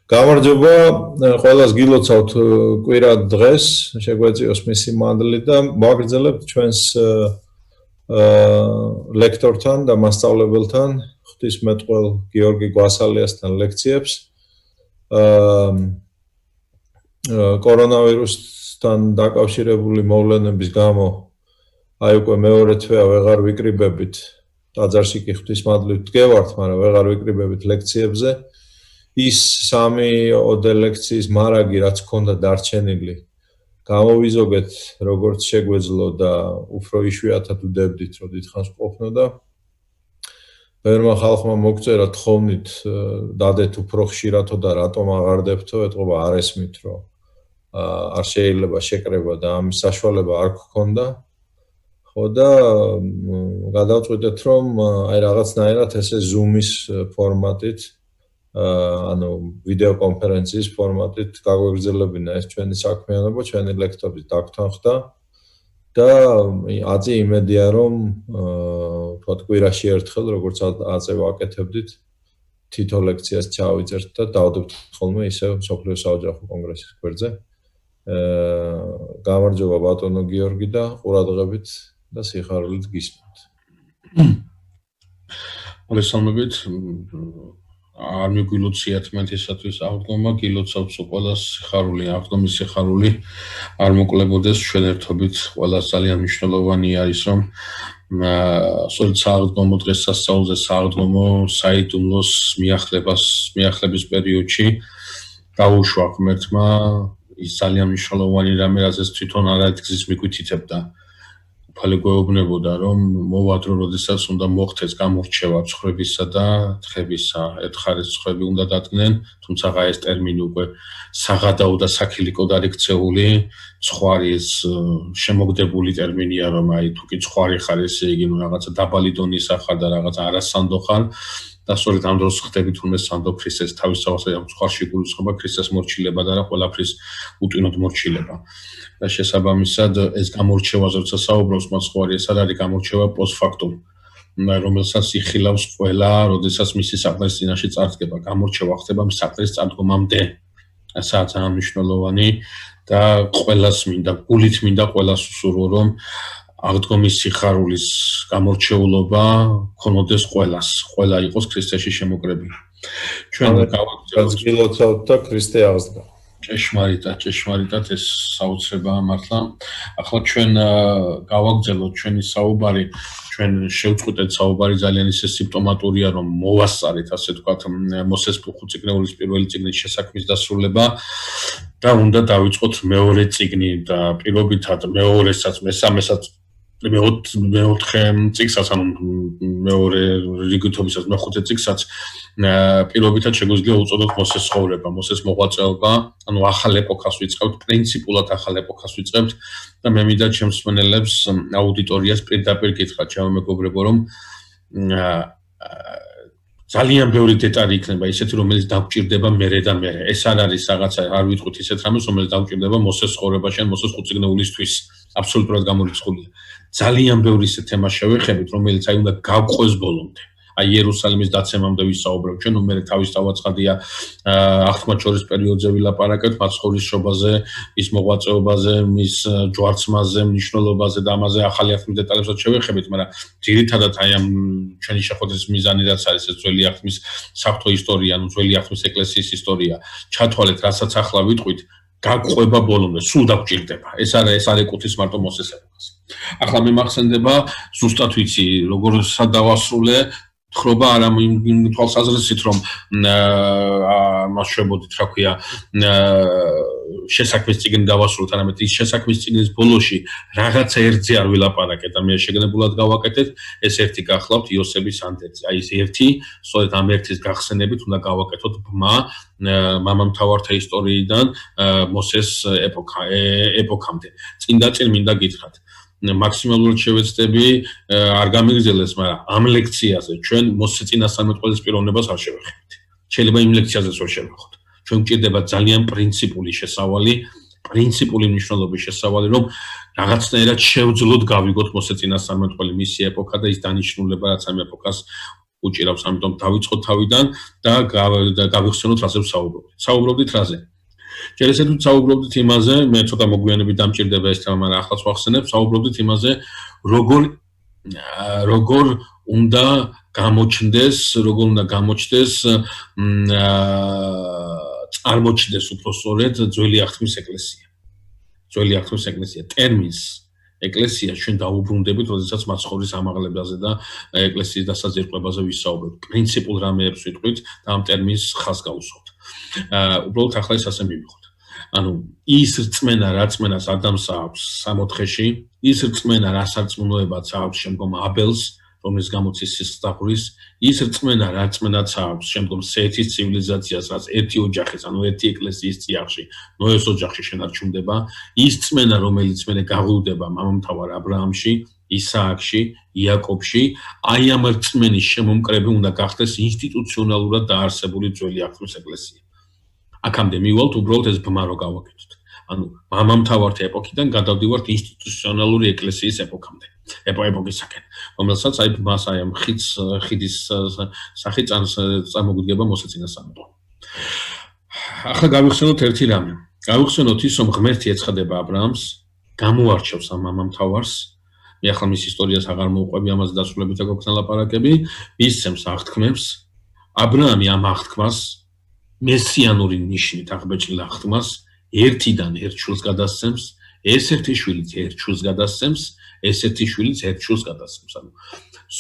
გამარჯობა, ყველას გილოცავთ კვირა დღეს, შეგვეწიოს მისი მადლი და მოვაგრძელებთ ჩვენს ლექტორთან და მასწავლებელთან, ღვთისმეტყველ გიორგი გვასალიასთან ლექციებს. კორონავირუსთან დაკავშირებული მოვლენების გამო აი უკვე მეორე თვეა ვეღარ ვიკრიბებით, ტაძარში კი ღვთისმადლით ვდგევართ, მაგრამ ვეღარ ვიკრიბებით ლექციებზე. ის სამი ოდე ლექციის მარაგი რაც ქონდა დარჩენილი გამოვიზოგეთ როგორც შეგვეძლო და უფრო იშვიათად ვდებდით რომ დიდხანს ყოფნოდა ბევრმა ხალხმა მოგწერა თხოვნით დადეთ უფრო ხშირათო და რატომ აღარდებთო ეთყობა არ ესმით რომ არ შეიძლება შეკრება და ამის საშუალება არ გქონდა ხო და გადავწყვიტეთ რომ აი რაღაცნაირად ესე Zoom-ის ფორმატით ანუ ვიდეო კონფერენციის ფორმატით გაგვეგრძელებინა ეს ჩვენი საქმიანობა, ჩვენი ლექტორების დაგთანხდა და აწი იმედია რომ თქვათ კვირაში ერთხელ როგორც აწე ვაკეთებდით თითო ლექციას ჩავიწერთ და დავდებთ ხოლმე ისევ მსოფლიო საოჯახო კონგრესის გვერდზე. გამარჯობა ბატონო გიორგი და ყურადღებით და სიხარულით გისმენთ. მოგესალმებით. არ მიგილოციათ მეთისათვის აღდგომა, გილოცავთ ყველას სიხარული, აღდგომის სიხარული არ მოკლებოდეს ჩვენ ერთობით ყველას ძალიან მნიშვნელოვანი არის რომ სწორედ სააღდგომო დღეს სასწაულზე სააღდგომო საიდუმლოს მიახლების პერიოდში დაუშვა ღმერთმა ის ძალიან მნიშვნელოვანი რამე რაზეც თვითონ არაერთგზის მიგვითითებდა ფალი გვეუბნებოდა რომ მოვადრო როდესაც უნდა მოხდეს გამორჩევა ცხრებისა და თხებისა ერთხარის ცხრები უნდა დადგნენ თუმცა ეს ტერმინი უკვე საღადაო და საქილიკოდ არ იქცეული ცხვარი ეს შემოგდებული ტერმინია რომ აი თუ კი ცხვარი ხარ ესე იგი რაღაცა დაბალი დონის ახარ და რაღაცა არასანდო ხარ და სწორედ ამ დროს ხდები თუნდაც სანდო ქრისტეს თავის თავზე ამ ცხვარში გულისხმობა ქრისტეს მორჩილება და რა ყველაფრის უტვინოდ მორჩილება და შესაბამისად ეს გამორჩევაზე როცა საუბრობს მოცხარი ეს არ არის გამორჩევა პოსტფაქტუმ რომელსაც იხილავს ყველა როდესაც მისი საყდრის წინაშე წარდგება გამორჩევა ხდება საყდრის წარდგომამდე ასაც ძალიან მნიშვნელოვანი და ყველას მინდა გულით მინდა ყველას უსურვო რომ აღდგომის სიხარულის გამორჩეულობა ქონოდეს ყველა იყოს ქრისტეში შემოკრებილი ჩვენ გავაგრძელებთ და ქრისტე აღსდგა ჭეშმარიტად ეს საოცრებაა მართლა. ახლა ჩვენ გავაგრძელოთ ჩვენი საუბარი, ჩვენ შევწყვეტეთ საუბარი ძალიან ისე სიმპტომატურია რომ მოვასწარეთ ასე ვთქვათ მოსეს ხუთწიგნეულის პირველი წიგნის შესაქმის დასრულება და უნდა დავიწყოთ მეორე წიგნი და პირობითად მეორესაც მესამესაც მეოთხე წიგნსაც ანუ მეორე რიგითობისას მეხუთე წიგნსაც პირობითად შეგვიძლია უწოდოთ მოსეს ცხოვრება, მოსეს მოღვაწეობა, ანუ ახალ ეპოქას ვიწყებთ, პრინციპულად ახალ ეპოქას ვიწყებთ და მე მინდა ჩემს მსმენელებს აუდიტორიას პირდაპირ გითხრათ, ჩემო მეგობრებო, რომ ძალიან ბევრი დეტალი იქნება ისეთი, რომელიც დაგჭირდება მერე და მერე. ეს არ არის რაღაცა, არ ვიტყვით ისეთ რამეს, რომელიც დაგჭირდება მოსეს ცხოვრებაში ან მოსეს ხუთწიგნეულისთვის აბსოლუტურად გამორიცხულია. ძალიან ბევრი ისეთი თემა შევეხებით, რომელიც აი უნდა გავყვეს ბოლომდე. აი იერუსალიმის დაცემამდე ვისაუბრებ ჩვენ მე თავის დავაცხადია აღთქმაჩორის პერიოდზე ვილაპარაკებთ მაცხოვრისშობაზე ის მოღვაწეობაზე მის ჯვარცმაზე მნიშვნელობაზე და ამაზე ახალი აღთქმის დეტალებსაც შევეხებით მაგრამ ძირითადად აი ამ ჩვენი შეხვედრის მიზანი რაც არის ეს ძველი აღთქმის საფრთხო ისტორია ანუ ძველი აღთქმის ეკლესიის ისტორია ჩათვალეთ რასაც ახლა ვიტყვით გაგყვება ბოლომდე სულ დაგჭირდება ეს არ ეკუთვნის მარტო მოსეს ეპოქას ახლა მე მახსენდება ზუსტად ვიცი როგორ სადავასრულე ხრობა არა თვალსაზრისით რომ მას შევებოდით რა ქვია შესაქმის წიგნი დავასრულოთ არამედ ის შესაქმის წიგნის ბოლოში რაღაცა ერთზე არ ვილაპარაკეთ და მე შეგნებულად გავაკეთეთ ეს ერთი გახლავთ იოსების ანდერძი აი ეს ერთი სწორედ ამ ერთის გახსენებით უნდა გავაკეთოთ ბმა მამამთავართა ისტორიიდან მოსეს ეპოქამდე წინდა წინ მინდა გითხრათ მაქსიმალურად შევეცდები არ გამიგრძელდეს, მაგრამ ამ ლექციაზე ჩვენ მოსეს წინასწარმეტყველის პიროვნებას არ შევეხებით. შეიძლება იმ ლექციაზეც ვერ შევეხოთ. ჩვენ გვჭირდება ძალიან პრინციპული შესავალი, პრინციპული მნიშვნელობის შესავალი, რომ რაღაცნაირად შევძლოთ გავიგოთ მოსეს წინასწარმეტყველი მისი ეპოქა და ის დანიშნულება, რაც ამ ეპოქას უჭირავს, ამიტომ დავიწყოთ თავიდან და გავიხსენოთ რაზე ვსაუბრობთ. Საუბრობდით რაზე? ჯერ ესეთ ვსაუბრობდით იმაზე, მე ცოტა მოგვიანებით დამჭირდება ეს თემა, მაგრამ ახლაც ვახსენებ, ვსაუბრობდით იმაზე, როგორ უნდა გამოჩნდეს წარმოჩნდეს უფრო სწორედ ძველი აღთქმის ეკლესია. ძველი აღთქმის ეკლესია ტერმინს ეკლესია ჩვენ დაუბრუნდებით, როდესაც მაცხოვრის ამაღლებაზე და ეკლესიის დასაძირკვლებაზე ვისაუბრებთ. პრინციპულ რამეებს ვიტყვით და ამ ტერმინს ხაზს გავუსვათ. უბრალოდ ახლა ეს ასე მივიღოთ. ანუ ის რწმენა, რაც რწმენას ადამს აქვს 64-ში, ის რწმენა, რაც არწმუნოებაც აქვს შემდგომ აბელს, რომლის გამოც ის სისხლდაღვრის, ის რწმენა, რაც რწმენაც აქვს შემდგომ სეთის ცივილიზაციას, რაც ერთი ოჯახის, ანუ ერთი ეკლესიის წიაღში, ნოეს ოჯახში შენარჩუნდება, ის რწმენა, რომელიც მერე გაღვივდება მამამთავარ აბრაამში, ისააკში, იაკობში, აი ამ რწმენის შემომკრები უნდა გახდეს ინსტიტუციონალურად დაარსებული ძველი აღთქმის ეკლესია. აქამდე მივალთ უბრალოდ ეს ბმა რო გავაკეთოთ. ანუ მამამთავართა ეპოქიდან გადავდივართ ინსტიტუციონალური ეკლესიის ეპოქამდე. ეპოქისაკენ, რომელსაც აი მას აი ამ ხიდის სახით წარმოგვიდგება მოსაწინასწარმეტყო. ახლა გავიხსენოთ ერთი რამე. გავიხსენოთ ის, რომ ღმერთი ეცხადება აბრაამს, გამოარჩევს ამ მამამთავარს. მე ახლა მის ისტორიას აღარ მოვყვები, ამაზე დასრულებით აქვს ლაპარაკები, მისცემს აღთქმებს. აბრაამი ამ აღთქმას მესიანური ნიშნით აღბეჭდილ აღთქმას ერთიდან ერთ შვილს გადასცემს, ეს-ერთი შვილიც ერთ შვილს გადასცემს, ეს-ერთი შვილიც ერთ შვილს გადასცემს. ანუ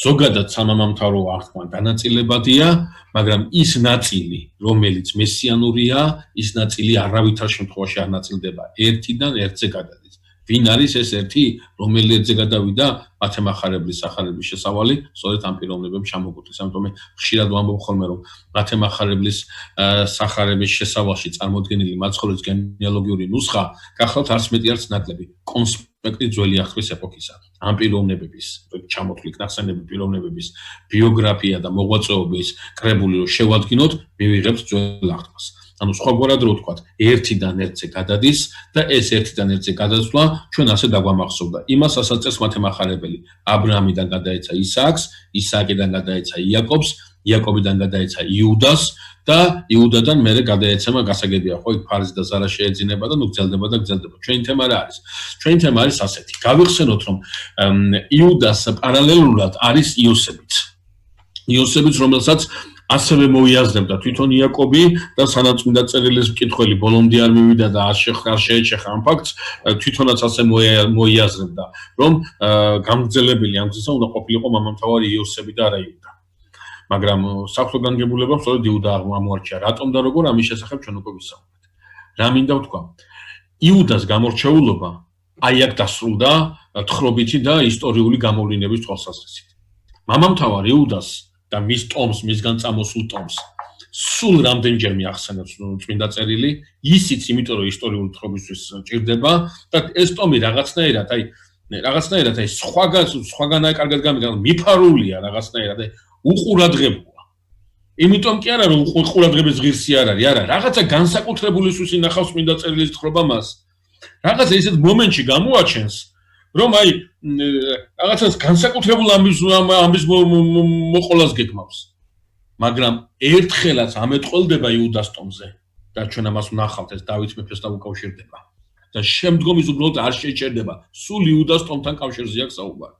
ზოგადად სამამამთავრო აღთქმა დანაწილებადია, მაგრამ ის ნაწილი, რომელიც მესიანურია, ის ნაწილი არავითარ შემთხვევაში არ ნაწილდება. ერთიდან ერთზე გადადის. ვინ არის ეს ერთი, რომელიერთზე გადავიდა, მათემახარებლის სახარების შესავალი, სწორედ ამ პიროვნებებს ჩამოგვდის. ამიტომ მე ხშირად ვამბობ ხოლმე, რომ მათემახარებლის სახარების შესავალში წარმოდგენილი მაცხოვრის გენეალოგიური ნუსხა გახლავთ არც მეტი არც ნაკლები, კონსპექტი ძველი აღთქმის ეპოქისა. ამ პიროვნებების, ჩამოთვლით ნახსენები პიროვნებების ბიოგრაფია და მოღვაწეობის კრებული რო შევადგინოთ, მივიღებთ ძველ აღთქმას. ანუ სხვაგვარად რო ვთქვათ, ერთიდან ერთზე გადადის და ეს ერთიდან ერთზე გადასვლა ჩვენ ასე დაგვამახსოვდა. იმას ასაწევს მათემახარებელი. აბრაამიდან გადაეცა ისააკს, ისააკიდან გადაეცა იაკობს, იაკობიდან გადაეცა იუდას და იუდადან მერე გადაეცემა გასაგებია, ხო, იქ ფარიზი და ზარა შეეძინება და ნუ გრძელდება და გრძელდება. ჩვენი თემა რა არის? ჩვენი თემა არის ასეთი. გავიხსენოთ, რომ იუდას პარალელურად არის იოსებიც. იოსებიც, რომელსაც ასევე მოიაზრებდა თვითონ იაკობი და სანამ წმინდა წერილის მკითხველი ბოლომდე არ მივიდა და არ შეეჩეხა ამ ფაქტს, თვითონაც ასე მოიაზრებდა, რომ გამგრძელებელი ამ გზისა უნდა ყოფილიყო მამამთავარი იოსები და არა იუდა. მაგრამ საღვთო განგებულებამ სწორედ იუდა აღმოარჩია. რატომ და როგორ ამის შესახებ ჩვენ უკვე ვისაუბრეთ. რა მინდა ვთქვა? იუდას გამორჩეულობა აი აქ დასრულდა თხრობითი და ისტორიული გამოვლინების თვალსაზრისით. მამამთავარ იუდას და მის ტომს, მისგან წამოსულ ტომს სულ რამდენჯერმე ახსენებს წმინდა წერილი, ისიც იმიტომ რომ ისტორიული თხრობისთვის ჭირდება და ეს ტომი რაღაცნაირად აი სხვაგან აი კარგად გამიგან მიფარულია რაღაცნაირად აი უყურადღებოა. იმიტომ კი არა რომ უყურადღების ღირსი არ არის, არა, რაღაცა განსაკუთრებულისთვის ინახავს წმინდა წერილის თხრობა მას. რაღაცა ისეთ მომენტში გამოაჩენს, რომ აი რაღაცას განსაკუთრებულ ამბის მოყოლას გეკმავს. მაგრამ ერთხელაც ამეტყველდება იუდას ტომზე და ჩვენ ამას ვნახავთ, ეს დავით მეფესთან უკავშირდება. და შემდგომ ის უბრალოდ არ შეჭერდება, სულ იუდას ტომთან კავშირზე აქვს საუბარი.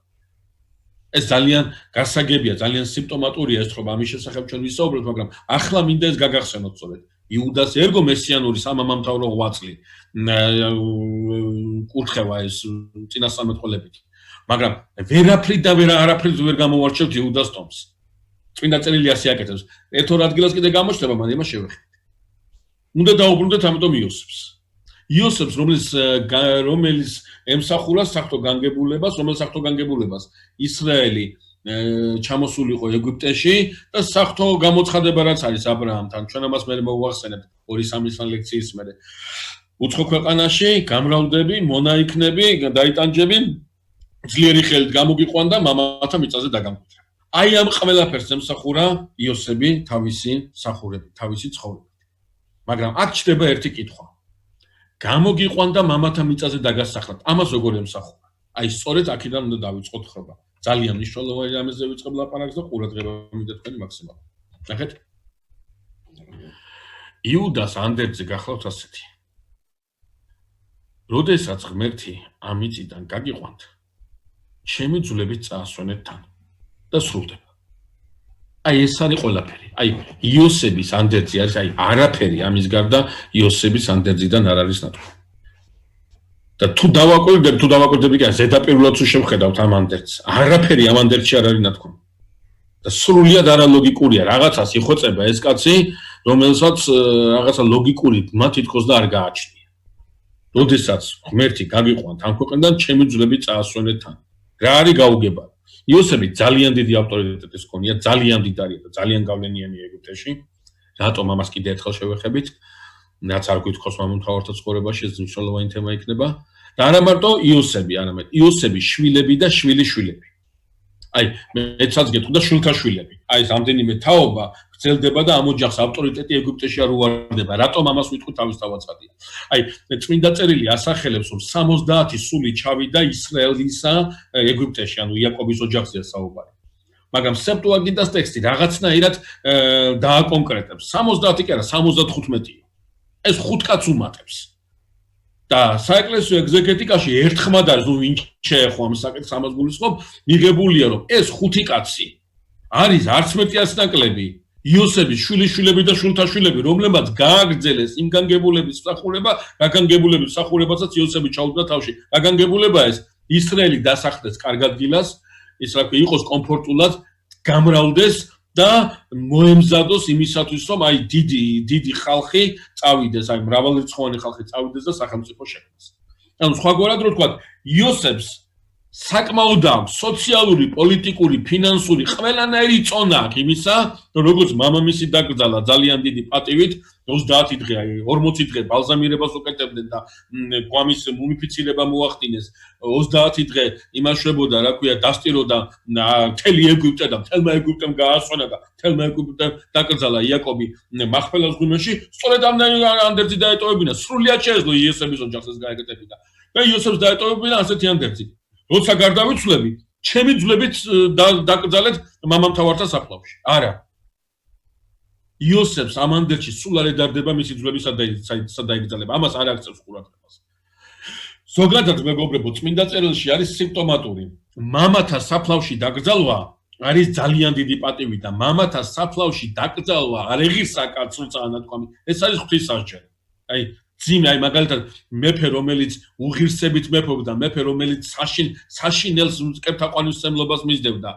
ეს ძალიან გასაგებია, ძალიან სიმპტომატურია ეს თხრობა, ამის შესახებ ჩვენ ვისაუბრებთ, მაგრამ ახლა მინდა ეს გაგახსენოთ სწორედ. იუდას ერგო მესიანური სამამამთავრო ღვაწლი კურთხევა ეს წინასწარმეტყველებით. მაგრამ ვერაფრით და არაფრით ვერ გამოვარჩევთ იუდას ტომს. წმინდა წერილი ასე აკეთებს. ერთ ორ ადგილას კიდე გამოჩნდება, მაგრამ იმას შევეხებით. უნდა დაუბრუნდეთ ამიტომ იოსებს. იოსებს, რომელიც ემსახურა საღვთო განგებულებას, რომელიც საღვთო განგებულებას ისრაელი ჩამოსულიყო ეგვიპტეში და საღვთო გამოცხადება რაც არის აბრაამთან. ჩვენ ამას მე მოვახსენებთ 2-3 ლექციის მერე. უცხო ქვეყანაში გამრავლდები, მონაიქნები, დაიტანჯები, ძლიერი ხელით გამოგიყვან და მამათა მიწაზე დაგამკვიდრა. აი ამ ყველაფერს ემსახურა იოსები თავისი სახურებით, თავისი ცხოვრებით. მაგრამ აქ ჩდება ერთი კითხვა. გამოგიყვან და მამათა მიწაზე დაგასახლათ. ამას როგორ ემსახურა? აი სწორედ აქედან უნდა დავიწყოთ ხრობა. ძალიან მნიშვნელოვანი რამეზე ვიწყებ ლაპარაკს და ყურადღება მინდა თქვენი მაქსიმალურად. ნახეთ. იუდას ანდერძი გახლავთ ასეთი. როდესაც ღმერთი ამ მიწიდან გაგიყვანთ, ჩემი ძვლებით წაასვენეთ თან და სრულდება. აი ეს არის ყველაფერი. აი იოსების ანდერძი არის, აი არაფერი ამის გარდა იოსების ანდერძიდან არ არის ნათქვამი. და თუ დავაკვირდები კი ზედაპირულად თუ შევხედავთ ამ ანდერძს, არაფერი ამ ანდერძში არ არის ნათქვამი. და სრულიად არალოგიკურია, რაღაცას იხვეწება ეს კაცი, რომელსაც რაღაცა ლოგიკური მა თითქოს და არ გააჩნია. როდესაც ღმერთი გაგიყვანთ ამ ქვეყნიდან, ჩემი ძვლები წაასვენეთ თან. რა არის გაუგება? იოსები ძალიან დიდი ავტორიტეტის ჰქონია, ძალიან დიდარია და ძალიან გავლენიანია ეგვიპტეში. რატომ ამას კიდე ერთხელ შევეხებით? რაც არ გვითხოვს მამამთავართა ცხოვრებაში, ეს მნიშვნელოვანი თემა იქნება. და არა მარტო იოსები, არამედ იოსების შვილები და შვილიშვილები. აი, მეცაც გეტყვი და შვილთა შვილები. აი, ეს ამდენიმე თაობა გრძელდება და ამ ოჯახს ავტორიტეტი ეგვიპტეში არ უვარდება. რატომ ამას ვიტყვი თავის თავაცადია? აი, წმინდა წერილი ასახელებს, რომ 70 სული ჩავიდა ისრაელისა ეგვიპტეში, ანუ იაკობის ოჯახზეა საუბარი. მაგრამ სეპტუაგინტას ტექსტი რაღაცნაირად დააკონკრეტებს. 70 კი არა, 75-ია. ეს 5 კაცს უმატებს. და საეკლესიო ეგზეგეტიკაში ერთხმად არის, ვინ შეეხო ამ საკითხს ამას გულისხმობ, მიღებულია, რომ ეს 5 კაცი არის არც მეტი არც ნაკლები იოსების შვილიშვილები და შვილთაშვილები, რომლებმაც გააგრძელეს იმ განგებულების მსახურება, რა განგებულების მსახურებასაც იოსები ჩაუდგა თავში. რა განგებულება ეს? ისრაელი დასახლდეს კარგ ადგილას, ის რა ქვია, იყოს კომფორტულად, გამრავლდეს და მოემზადოს იმისათვის, რომ აი დიდი ხალხი წავიდეს, აი მრავალრიცხოვანი ხალხი წავიდეს და სახელმწიფო შექმნას. ანუ სხვაგვარად რო ვთქვათ, იოსებს საკმაოდ აქვს სოციალური, პოლიტიკური, ფინანსური ყველანაირი წონა აქვს იმისა, რომ როგორც მამამისი დაკრძალა ძალიან დიდი პატივით, 30 დღე, აი 40 დღე ბალზამირებას უკეთებდნენ და გვამის მუმიფიცირება მოახდინეს. 30 დღე იმაშვებოდა, რა ქვია, დასტიროდა მთელი ეგვიპტე და მთელმა ეგვიპტემ გაასვენა და მთელმა ეგვიპტემ დაკრძალა იაკობი მახველას ღვინოში. სწორედ ამ ანდერძი დაეტოვებინა, სრულიად შეეძლო იოსების ოჯახს ეს გაეკეთებინა. და იოსებს დაეტოვებინა ასეთი ანდერძი. როცა გარდავიცვლები, ჩემი ძვლებით დაკრძალეთ მამამთავართა საფლავში. არა. იოსებს ამ ანდერძში სულ არ ედარდება მისი ძვლებისა დაიკრძალება. ამას არ აქცევს ყურადღებას. ზოგადად მეგობრებო, წმინდა წერილში არის სიმპტომატური. მამათა საფლავში დაკრძალვა არის ძალიან დიდი პატივი და მამათა საფლავში დაკრძალვა არ ეღირსა კაცრუწაა ნათქვამი. ეს არის ღვთისმსახურება. აი ძიმე, აი მაგალითად მეფე, რომელიც უღირსებით მეფობდა, მეფე, რომელიც საშინელს მკერდთაყვანისმცემლობას მისდევდა,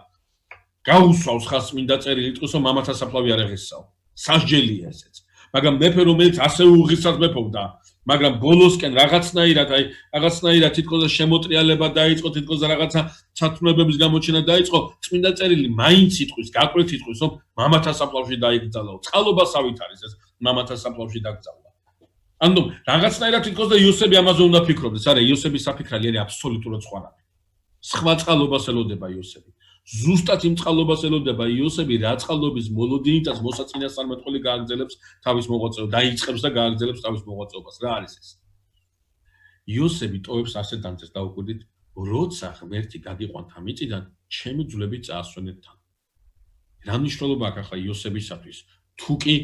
გაუსვავს ხას წმინდა წერილი იტყვის, რომ მამათა საფლავი არ ეღირსაო. სასჯელია ესეც. მაგრამ მეფე, რომელიც ასევე უღირსად მეფობდა, მაგრამ ბოლოსკენ რაღაცნაირად თითქოს შემოტრიალება დაიწყო, თითქოს რაღაცა ცათმლებების გამოჩენა დაიწყო, წმინდა წერილი მაინც იტყვის, გაკვეთ იტყვის, რომ მამათა საფლავში დაიკრძალაო. წყალობასავით არის ეს მამათა საფლავში დაკრძალვა. ანუ რაღაცნაირად თითქოს და იოსები ამაზე უნდა ფიქრობდეს. არა, იოსების საფიქრალი არის აბსოლუტურად სხვა რამე. სხვა წყალობას ელოდება იოსები. ზუსტად იმ წყალობას ელოდება იოსები, რა წყალობის მოლოდინითაც მოსაწინასწარმეტყველი გააგრძელებს თავის მოღვაწეობას, დაიწყებს და გააგრძელებს თავის მოღვაწეობას. რა არის ეს? იოსები ტოვებს ასეთ ანდერძს, დაუკვირდით, როცა ღმერთი გაგიყვანთ ამ მიწიდან, ჩემი ძვლები წაასვენეთ თან. რა მნიშვნელობა აქვს ახლა იოსებისათვის? თუ კი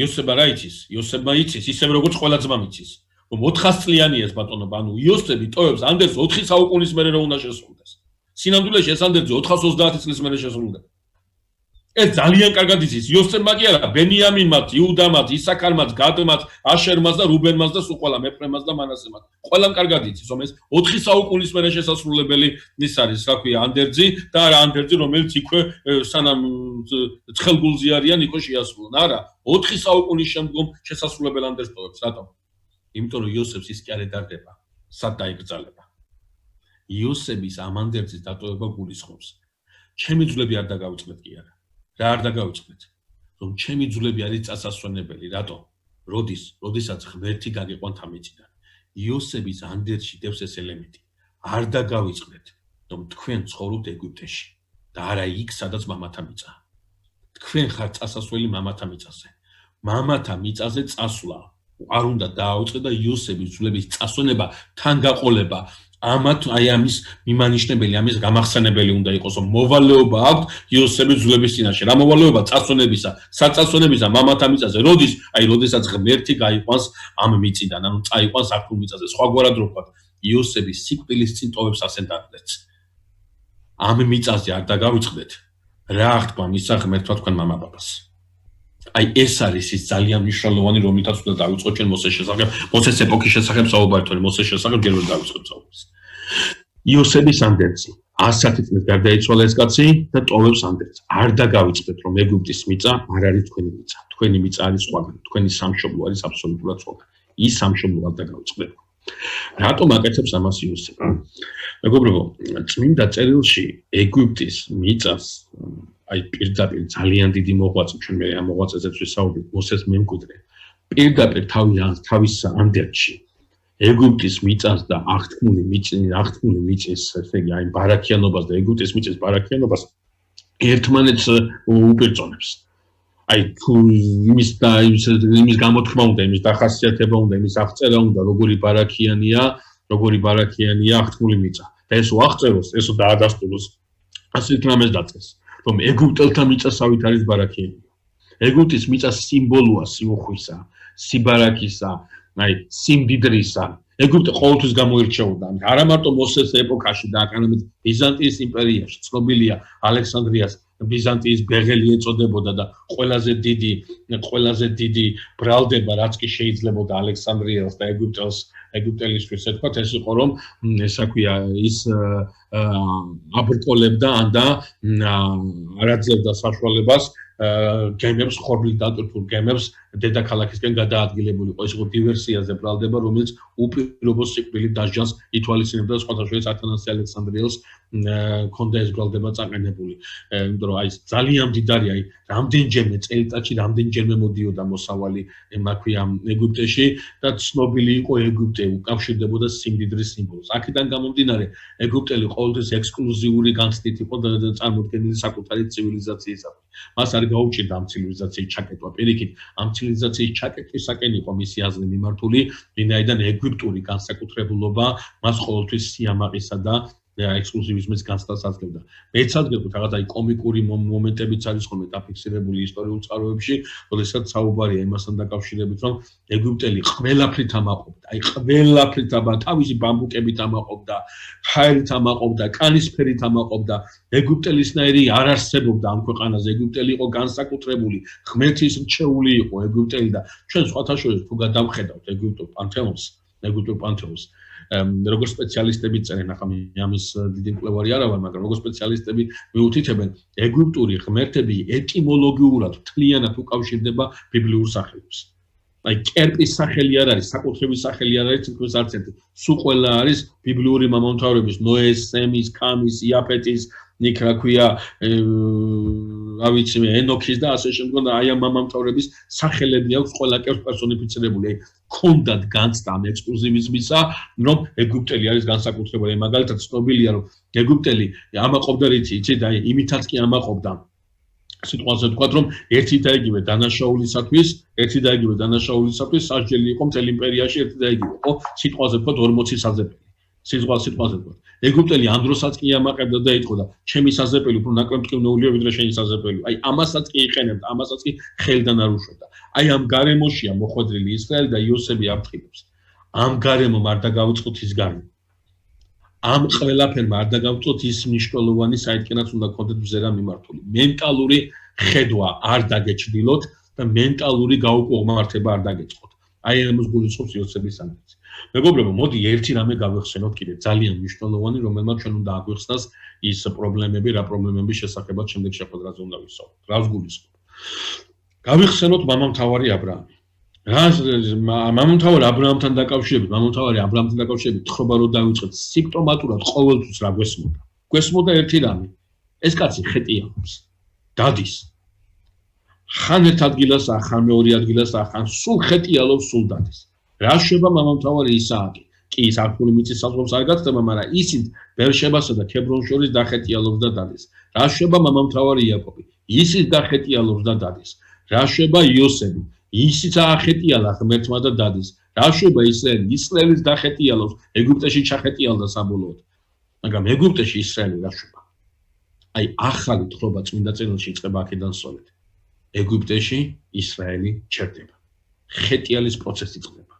იოსება რა იცის? იოსებმა იცის, ისევე როგორც ყველა ძმამ იცის, რომ 400 წლიანია ეს ბატონობა, ანუ იოსები ტოვებს ანდერძს 4 საუკუნის მერე რომ უნდა შესრულდეს. სინამდვილეში ეს ანდერძი 430 წლის მერე შესრულდება. ეს ძალიან კარგად იცის, იოსებმა კი არა, ბენიამინმაც, იუდამაც, ისაქარმაც, გადმაც, აშერმაც და რუბენმაც და სულ ყველა მეფრემაც და მანასემაც. ყველამ კარგად იცის, რომ ეს 4 საუკუნის მერე შესასრულებელი ის არის, რა ქვია, ანდერძი და არა ანდერძი, რომელიც იქვე სანამ ცხელგულზე არიან, იქვე შეასრულონ. არა, 4 საუკუნის შემდგომ შესასრულებელ ანდერძს ტოვებს. რატომ? იმიტომ რომ იოსებს ის კი არ ედარდება, სად დაიკრძალება. იოსების ამ ანდერძის დატოვება გულისხმობს. ჩემი ძვლები არ დაგავიწყდეთ კი არა. რა არ დაგავიწყდეთ? რომ ჩემი ძვლები არის წასასვენებელი. რატო? როდესაც ღმერთი გაგიყვანთ ამ მიწიდან. იოსების ანდერძში დევს ეს ელემენტი. არ დაგავიწყდეთ, რომ თქვენ ცხოვრობთ ეგვიპტეში და არა იქ, სადაც მამათა მიწაა. თქვენ ხართ წასასვლელი მამათა მიწაზე. მამათა მიწაზე წასვლა არ უნდა დააუწყე და იოსების ძვლების წასვენება თან გაყოლება ამათ აი ამის მიმანიშნებელი, ამის გამახსენებელი უნდა იყოს, რომ მოვალეობა აქვს იოსების ძვლების წინაშე. რა მოვალეობა? წასვენებისა, საწასვენებისა მამათა მიწაზე. როდესაც ღმერთი გაიყვანს ამ მიწიდან, ანუ წაიყვანს ართულ მიწაზე. სხვაგვარად რო ვთქვათ, იოსების სიკვდილის წინ ტოვებს ასენდარდეთ. ამ მიწაზე არ დაგავიწყდეთ. რა აღთქმა მისცა ღმერთმა თქვენ მამაპაპას. აი ეს არის ის ძალიან მნიშვნელოვანი, რომელთაც უნდა დავიწყოთ ჩვენ მოსეს შესახებ, მოსეს ეპოქის შესახებ საუბარი, თორემ მოსეს შესახებ ჯერ ვერ დავიწყებთ საუბარს. იოსების ანდერძი 110 წლის გარდაიცვალა ეს კაცი და ტოვებს ანდერძს. არ დაგავიწყდეთ, რომ ეგვიპტის მიწა არ არის თქვენი მიწა. თქვენი მიწა არის სხვაგან, თქვენი სამშობლო არის აბსოლუტურად სხვაგან. ის სამშობლო არ დაგავიწყდეთ. რატომ აკეთებს ამას იოსები? მეგობრებო, წმინდა წერილში ეგვიპტის მიწას აი პირდაპირ ძალიან დიდი მოღვაწე, ჩვენ მე ამ მოღვაწეზეც ვისაუბრეთ, მოსეს მემკვიდრე. პირდაპირ თავის ანდერძში ეგვიპტის მიწას და აღთქმული მიწის, ესე იგი, აი ბარაქიანობას და ეგვიპტის მიწის ბარაქიანობას ერთმანეთს უპირწონებს. აი თუ იმის გამოთქმა უნდა, იმის დახასიათება უნდა, იმის აღწერა უნდა, როგორი ბარაქიანია აღთქმული მიწა. და ეს აღწეროს, ესო დაადასტუროს. ასეთ რამეს დაწერს, რომ ეგვიპტელთა მიწასავით არის ბარაქიანია. ეგვიპტის მიწა სიმბოლოა სიუხვისა, სიბარაქისა, აი სიმდიდრისა. ეგვიპტე ყოველთვის გამოირჩეოდა. არა მარტო მოსეს ეპოქაში და არამედ ბიზანტიის იმპერიაში, ცნობილია ალექსანდრიას ბიზანტიის ბეღელი ეწოდებოდა და ყველაზე დიდი ბრალდება, რაც კი შეიძლებოდა ალექსანდრიელს და ეგვიპტელისთვის, ეთქვათ, ეს იყო, რომ ესა ქვია, ის აბრკოლებდა და არ აძლევდა საშუალებას გემებს, ხორბლით დატვირთულ გემებს დედაქალაქისკენ გადაადგილებული იყო. ეს იყო დივერსიაზე ბრალდება, რომელიც უპირობო სიკვდილით დასჯას ითვალისწინებდა, სხვათა შორის ათანასე ალექსანდრიელს ქონდა ეს ბრალდება წაყენებული. იმიტომ რომ აი ძალიან მდიდარი, აი რამდენჯერმე წელიწადში რამდენჯერმე მოდიოდა მოსავალი მაქვია ეგვიპტეში და ცნობილი იყო ეგვიპტე, უკავშირდებოდა სიმდიდრის სიმბოლოს. აქედან გამომდინარე, ეგვიპტელი ყოველთვის ექსკლუზიური განცდით იყო წარმოდგენილი საკუთარი ცივილიზაციისათვის. მას არ გაუჭირდა ამ ცივილიზაციის ჩაკეტვა. პირიქით, ამ ცივილიზაციის ჩაკეტვისაკენ იყო მისი აზრი მიმართული, ვინაიდან ეგვიპტური განსაკუთრებულობა მას ყოველთვის სიამაყისა და ექსკლუზივიზმის განცდას აძლევდა. მეც ადგებოდ რაღაც აი კომიკური მომენტებიც არის ხოლმე დაფიქსირებული ისტორიულ წყაროებში, როდესაც საუბარია იმასთან დაკავშირებით, რომ ეგვიპტელი ყველაფრით ამაყობდა, აი ყველაფრით თავისი ბამბუკებით ამაყობდა, ფაერით ამაყობდა, კანისფერით ამაყობდა. ეგვიპტელისნაირი არ არსებობდა ამ ქვეყანაზე. ეგვიპტელი იყო განსაკუთრებული, ღმერთის რჩეული იყო ეგვიპტელი და ჩვენ სხვათა შორის თუ გადავხედავთ ეგვიპტურ პანთეონს, როგორც სპეციალისტები წერენ, ახლა ამის დიდი მკვლევარი არა ვარ, მაგრამ როგორც სპეციალისტები მიუთითებენ, ეგვიპტური ღმერთები ეტიმოლოგიურად მთლიანად უკავშირდება ბიბლიურ სახელებს. აი კერპის სახელი არ არის, საკუთრების სახელი არ არის, თითქმის არც ერთი. სულ ყველა არის ბიბლიური მამამთავრების, ნოეს, სემის, ქამის, იაფეტის, იქ რა ქვია, რა ვიცი მე, ენოქის და ასე შემდგომ, აი ამ მამამთავრების სახელები აქვს ყველა კერპს პერსონიფიცირებული. აი ქონდათ განცდა ამ ექსკლუზივიზმისა, რომ ეგვიპტელი არის განსაკუთრებული. მაგალითად ცნობილია, რომ ეგვიპტელი ამაყობდა რითი, იცით, აი იმითაც კი ამაყობდა. სიტყვაზე ვთქვათ, რომ ერთი და იგივე დანაშაულისათვის სასჯელი იყო მთელ იმპერიაში ერთი და იგივე, ხო? სიტყვაზე ვთქვათ 40 საზეპელი. სიტყვაზე ვთქვათ. ეგვიპტელი ამ დროსაც კი ამაყებდა და ეთქოდა, ჩემი საზეპელი უფრო ნაკლებ მტკივნეულია ვიდრე შენი საზეპელი. აი ამასაც კი იყენებდა, ამასაც კი ხელიდან არ უშვებდა. აი ამ გარემოშია მოხვედრილი ისრაელი და იოსები აფრთხილებს. ამ გარემომ არ დაგავიწყოთ ის გარემო. ამ ყველაფერმა არ დაგავიწყოთ ის მნიშვნელოვანი საერთკენაც უნდა გქონდეთ ბზერა მიმართული. მენტალური ხედვა არ დაგეჩრდილოთ და მენტალური გაუკუღმართება არ დაგეწყოთ. აი ამას გულისხმობს იოსების ანდერძი. მეგობრებო, მოდი ერთი რამე გავიხსენოთ კიდე ძალიან მნიშვნელოვანი, რომელმაც ჩვენ უნდა აგვიხსნას ის პრობლემები, რა პრობლემების შესახებაც შემდეგ შეხვედრაზე უნდა ვისაუბროთ. რას გულისხმობ? გავიხსენოთ მამამთავარი აბრაამი. მამამთავარი აბრაამთან დაკავშირებით თხრობა რო დავიწყეთ, სიმპტომატურად ყოველთვის რა გვესმოდა? გვესმოდა ერთი რამე. ეს კაცი ხეტიაობს, დადის. ხან ერთ ადგილასაა, ხან მეორე ადგილასაა, ხან სულ ხეტიალობს, სულ დადის. რა შვება მამამთავარი ისააკი? კი, სარფული მიწის საზღვრებს არ გაცდება, მაგრამ ისიც ბერშებასა და ქებრონს შორის დახეტიალობს და დადის. რა შვება მამამთავარი იაკობი? ისიც დახეტიალობს და დადის. რა შვება იოსები? ისიც აახეტიალა ღმერთმა და დადის. რა შვება ისრაელი? ისრაელის დახეტიალობს, ეგვიპტეში ჩახეტიალდა საბოლოოდ. მაგრამ ეგვიპტეში ისრაელი რა შვება? აი ახალი თხრობა წმინდა წერილში იწყება აქედან სწორედ. ეგვიპტეში ისრაელი ჩერდება. ხეტიალის პროცესი იწყება.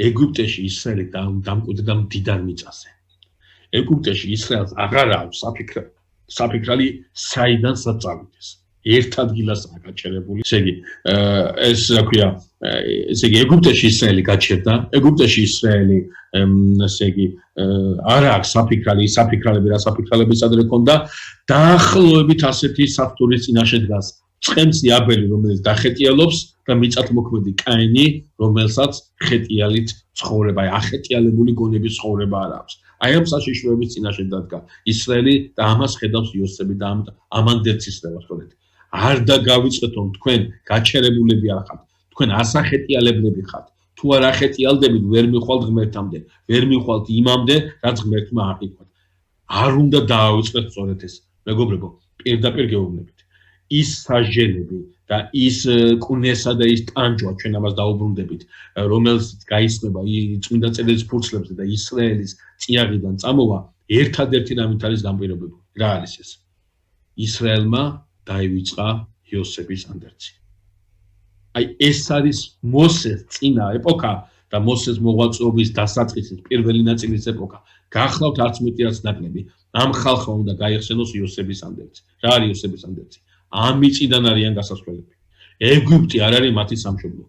ეგვიპტეში ისრაელი დამკვიდრდა მდიდარ მიწაზე. ეგვიპტეში ისრაელს აღარ აქვს საფიქრალი საიდან საწავიდეს. ერთ ადგილასაა გაჩერებული. ესე იგი, ეს რა ქვია, ესე იგი ეგვიპტეში ისრაელი გაჩერდა, ეგვიპტეში ისრაელი, ესე იგი, არ აქვს საფიქრალები, რა საფიქრალები სადრე ქონდა, დაახლოებით ასეთი საფრთხის წინაშე დგას. ცხენცი აბელი, რომელიც დახეტიალობს და მიწათმოქმედი კაინი, რომელსაც ხეტიალით ცხოვრება, აი ახეტიალებული გონების ცხოვრება არ აქვს. აი ამ საშიშროების წინაშე დადგა ისრაელი და ამას ხედავს იოსები და ამან დეცისდება სწორედ. არ დაგავიწყეთ რომ თქვენ გაჩერებულები არ ხართ, თქვენ ასახეტიალებლები ხართ. თუ არ ახეტიალდებით, ვერ მიხვალთ ღმერთამდე, ვერ მიხვალთ იმამდე, რაც ღმერთმა აღიქვათ. არ უნდა დაავიწყეთ სწორედ ეს. მეგობრებო, პირდაპირ გეუბნებით. ის საჟელები და ის კუნესა და ის ტანჯვა ჩვენ ამას დაუბრუნდებით, რომელიც გაისმება წმინდა წერილის ფურცლებზე და ისრაელის წიაღიდან წამოვა, ერთადერთი რამით არის განპირობებული. რა არის ეს? ისრაელმა დაივიწყა იოსების ანდერძი. აი ეს არის მოსეს წინა ეპოქა და მოსეს მოღვაწეობის დასაწყისის პირველი ნაწილის ეპოქა. გახლავთ არც მეტი არც ნაკლები. ამ ხალხმა უნდა გაიხსენოს იოსების ანდერძი. რა არის იოსების ანდერძი? ამ მიწიდან არიან გასასვლელები. ეგვიპტე არ არის მათი სამშობლო.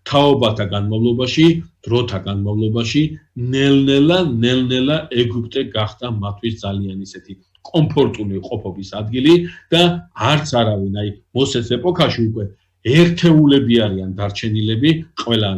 თაობათა განმავლობაში, დროთა განმავლობაში, ნელ-ნელა ეგვიპტე გახდა მათთვის ძალიან ისეთი კომფორტული ყოფობის ადგილი და არც არავინ, აი მოსეს ეპოქაში უკვე ერთეულები არიან დარჩენილები, ყველა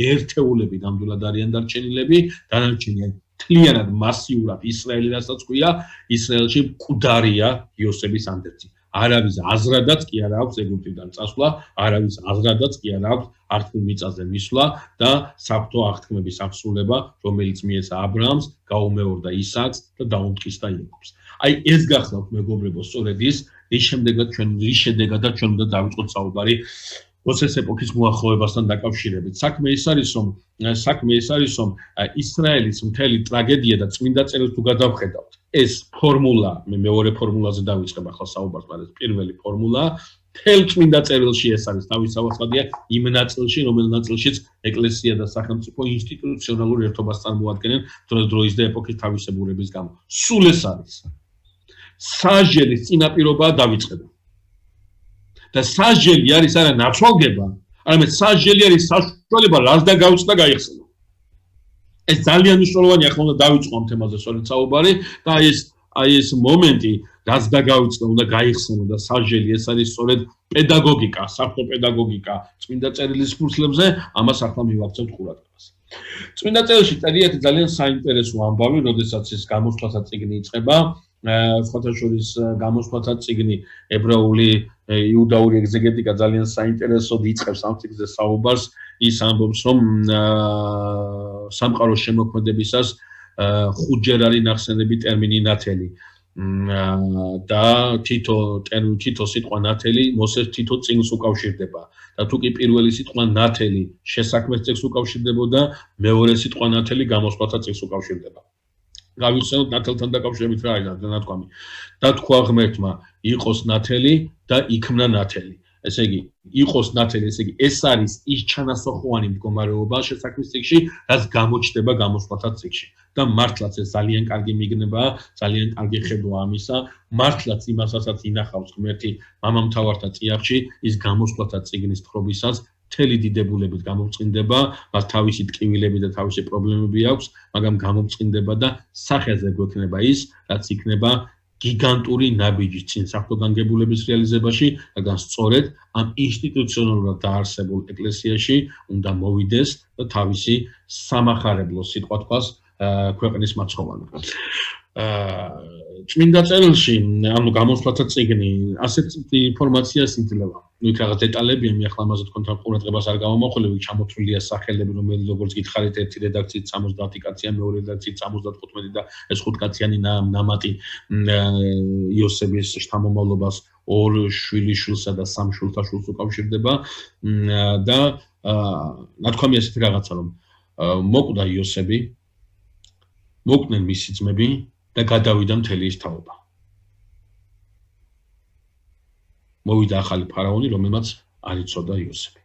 ერთეულები ნამდვილად არიან დარჩენილები, დანარჩენი მთლიანად მასიურად ისრაელი რასაც ქვია, ისრაელში მკვდარია იოსების ანდერძი. არავის აზრადაც კი არ აქვს ეგვიპტიდან წასვლა, არავის აზრადაც კი არ აქვს აღთქმის მიწაზე მისვლა და საფრთხო აღთქმების აღსრულება, რომელიც მიეცა აბრაამს, გაუმეორდა ისააკს და დაუმტკიცდა იაკობს. აი ეს გახლავთ მეგობრებო, სწორედ რის შედეგად ჩვენ უნდა დავიწყოთ საუბარი მოსეს ეპოქის მოახლოებასთან დაკავშირებით. საქმე ის არის, რომ ისრაელის მთელი ტრაგედია და წმინდა წერილს თუ გადავხედავთ, ეს ფორმულა, მე მეორე ფორმულაზე დავიწყებ ახლა საუბარს, მაგრამ პირველი ფორმულა მთელ წმინდა წერილში ეს არის თავისავადია იმ ნაწილში, რომელ ნაწილშიც ეკლესია და სახელმწიფო ინსტიტუციონალურ ერთობას წარმოადგენენ დროის და ეპოქის თავისებურების გამო. სულ ეს არის. საჟელის წინაპირობაა დავიწყება. და საჟელი არის არა ნაცვალდება, არამედ საჟელი არის საშუალება, რაც დაგავიწყდა გაიხსენო. ეს ძალიან მნიშვნელოვანია, ახლა უნდა დავიწყო ამ თემაზე სწორედ საუბარი და აი ეს მომენტი, რაც დაგავიწყდა, უნდა გაიხსენო და საჟელი ეს არის სწორედ პედაგოგიკა, საფრთხო პედაგოგიკა წმინდა წერილის ფურცლებზე, ამას ახლა მივაქცევთ ყურადღებას. წმინდა წერილში წერიათ ძალიან საინტერესო ამბავი, როდესაც ეს გამოსვლათა წიგნი იწყება, სხვათა შორის გამოსვლათა წიგნი ებრაული იუდაური ეგზეგეტიკა ძალიან საინტერესოდ იწყებს ამ წიგნზე საუბარს, ის ამბობს, რომ სამყაროს შემოქმედებისას ხუთჯერ არის ნახსენები ტერმინი ნათელი და თითო სიტყვა ნათელი მოსეს თითო წიგნს უკავშირდება და თუ კი პირველი სიტყვა ნათელი შესაქმეს წიგნს უკავშირდებოდა, მეორე სიტყვა ნათელი გამოსვლათა წიგნს უკავშირდება. გავიხსენოთ ნათელთან დაკავშირებით რა არის ნათქვამი. დათქვა ღმერთმა იყოს ნათელი და იქმნა ნათელი. ესე იგი, იყოს ნათელი, ესე იგი, ეს არის ის ჩანასახვანი მდგომარეობა შესაქმის წიგნში, რაც გამოჩნდება გამოსვლათა წიგნში. და მართლაც ეს ძალიან კარგი მიგნებაა, ძალიან კარგი ხედვა ამისა, მართლაც იმასაც ინახავს ღმერთი მამამთავართა წიაღში, ის გამოსვლათა წიგნის თხრობისას მთელი დიდებულებით გამომწყინდება, მას თავისი ტკივილები და თავისი პრობლემები აქვს, მაგრამ გამომწყინდება და სახეზე გვექნება ის, რაც იქნება გიგანტური ნაბიჯი წინ საფრთხოგანგებულების რეალიზებაში, მაგრამ სწორედ ამ ინსტიტუციონალურად დაარსებულ ეკლესიაში უნდა მოვიდეს და თავისი სამახარებლო სიტყვა თქვას ქვეყნის მაცხოვანი. წმინდა წერილში, ანუ გამოსვლათა წიგნი, ასეთ ინფორმაციას იძლევა. იქ რაღაც დეტალები, მე ახლა ამაზე თქვენთან ყურადღებას არ გამომახვილებ, ჩამოთვლილია სახელები, რომელიც როგორც გითხარით, ერთი რედაქციით 70 კაცია, მეორე რედაქციით 75 და ეს 5 კაციანი ნამატი იოსების შთამომავლობას ორ შვილიშვილსა და სამ შვილთაშვილს უკავშირდება და ნათქვამია ესეთი რაღაცა, რომ მოკვდა იოსები, მოკვდნენ მისი ძმები და გადავიდა მთელი ის თაობა. მოვიდა ახალი ფარაონი, რომელმაც არ იცოდა იოსები.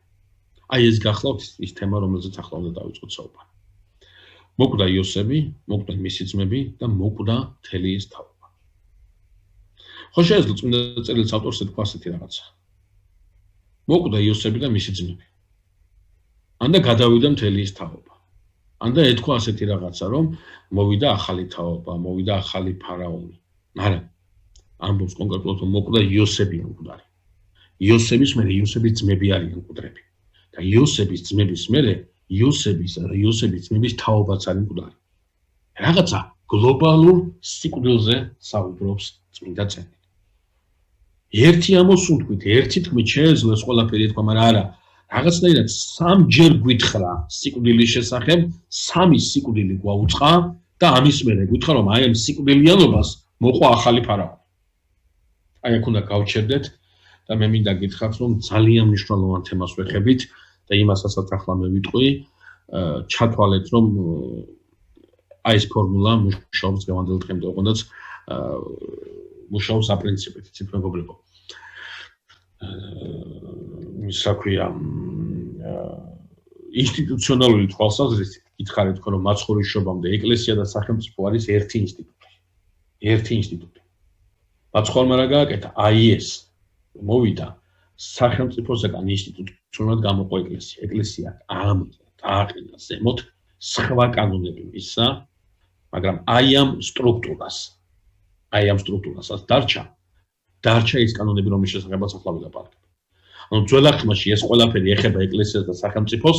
აი ეს გახლავთ ის თემა, რომელზეც ახლა უნდა დავიწყოთ საუბარი. მოკვდა იოსები, მოკვდნენ მისი ძმები და მოკვდა მთელი ის თაობა. ხო შეიძლება წმინდა წერილს ავტორს ეთქვა ასეთი რაღაცა. მოკვდა იოსები და მისი ძმები. ანდა გადავიდა მთელი ის თაობა. ანდა ეთქვა ასეთი რაღაცა, რომ მოვიდა ახალი თაობა, მოვიდა ახალი ფარაონი. მაგრამ ამბობს კონკრეტულად რომ მოკვდა იოსები მკვდარი. იოსების მერე იოსების ძმები არიან მკვდრები. და იოსების ძმების მერე იოსების ძმების თაობაც არის მკვდარი. რაღაცა გლობალურ სიკვდილზე საუბრობს წმინდა წერილი. ერთი ამოსუნთქვით, ერთი თქმით შეეძლო ეს ყველაფერი ეთქვა, მაგრამ არა. რაღაცნაირად სამჯერ გვითხრა სიკვდილის შესახებ, სამი სიკვდილი გვაუწყა და ამის მერე გვითხრა რომ აი ამ სიკვდილიანობას მოყვა ახალი ფარაონი. აი აქ უნდა გავჩერდეთ და მე მინდა გითხრათ რომ ძალიან მნიშვნელოვან თემას ვეხებით და იმასაც ახლა მე ვიტყვი, ჩათვალეთ რომ აი ეს ფორმულა მუშაობს დღევანდელ დღემდე, ოღონდაც მუშაობს აპრინციპით, იცით მეგობრებო. ისა ქვია ინსტიტუციონალური თვალსაზრისით გითხარით თქო რომ მაცხოვრიშობამდე ეკლესია და სახელმწიფო არის ერთი ინსტიტუტი. მაცხოვრმა რა გააკეთა? აი ეს მოვიდა სახელმწიფოსგან ინსტიტუციონალურად გამოყო ეკლესია. ეკლესია დააყენა ზემოთ სხვა კანონები მისცა, მაგრამ აი ამ სტრუქტურასაც დარჩა ის კანონები, რომლის შესახებაც ახლა ვილაპარაკებ. ანუ ძველ აღთქმაში ეს ყველაფერი ეხება ეკლესიას და სახელმწიფოს,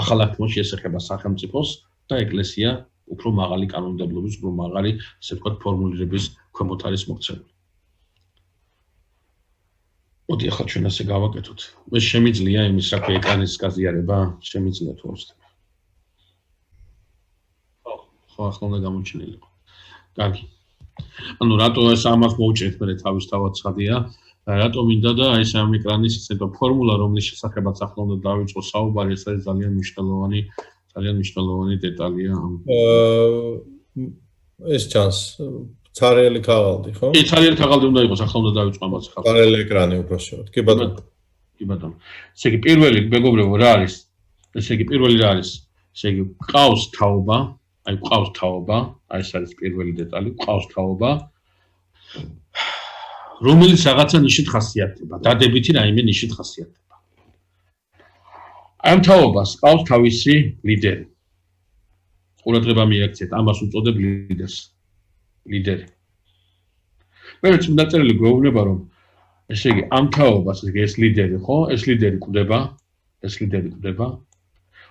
ახალ აღთქმაში ეს ეხება სახელმწიფოს და ეკლესია უფრო მაღალი კანონმდებლობის, უფრო მაღალი, ასე ვთქვათ, ფორმულირების ქვემოთ არის მოქცეული. მოდი ახლა ჩვენ ასე გავაკეთოთ. მე შემიძლია იმის საქმე ეკრანის გაზიარება, შემიძლია თუ არა? ხო, ახლა უნდა გამოჩენილიყო. კარგი. ანუ რატო ეს ამას მოვუჭრეთ მე თავის თავად ცხადია, რატო მინდა და აი ეს ამ ეკრანის ისეთი ფორმულა, რომლის შესახებაც ახლა უნდა დავიწყო საუბარი, ეს არის ძალიან მნიშვნელოვანი დეტალია. ეს ჩანს ცარიელი ქაღალდი, ხო? კი, ცარიელი ქაღალდი უნდა იყოს, ახლა უნდა დავიწყო ამას ხალხი. ცარიელი ეკრანი უფრო შევთ. კი ბატონო. ესე იგი პირველი მეგობრებო რა არის? ესე იგი პირველი რა არის? ესე იგი ყავს თაობა, აი ეს არის პირველი დეტალი, ყავს თაობა, რომელიც რაღაცა ნიშით ხასიათდება, დადებითი რაიმე ნიშით ხასიათდება. ამ თაობას ყავს თავისი ლიდერი. ყურადღება მიაქცეთ, ამას უწოდებ ლიდერი. მე წმინდა წერილი გვეუბნება რომ ესე იგი ამ თაობას ეს ლიდერი ხო, ეს ლიდერი კვდება,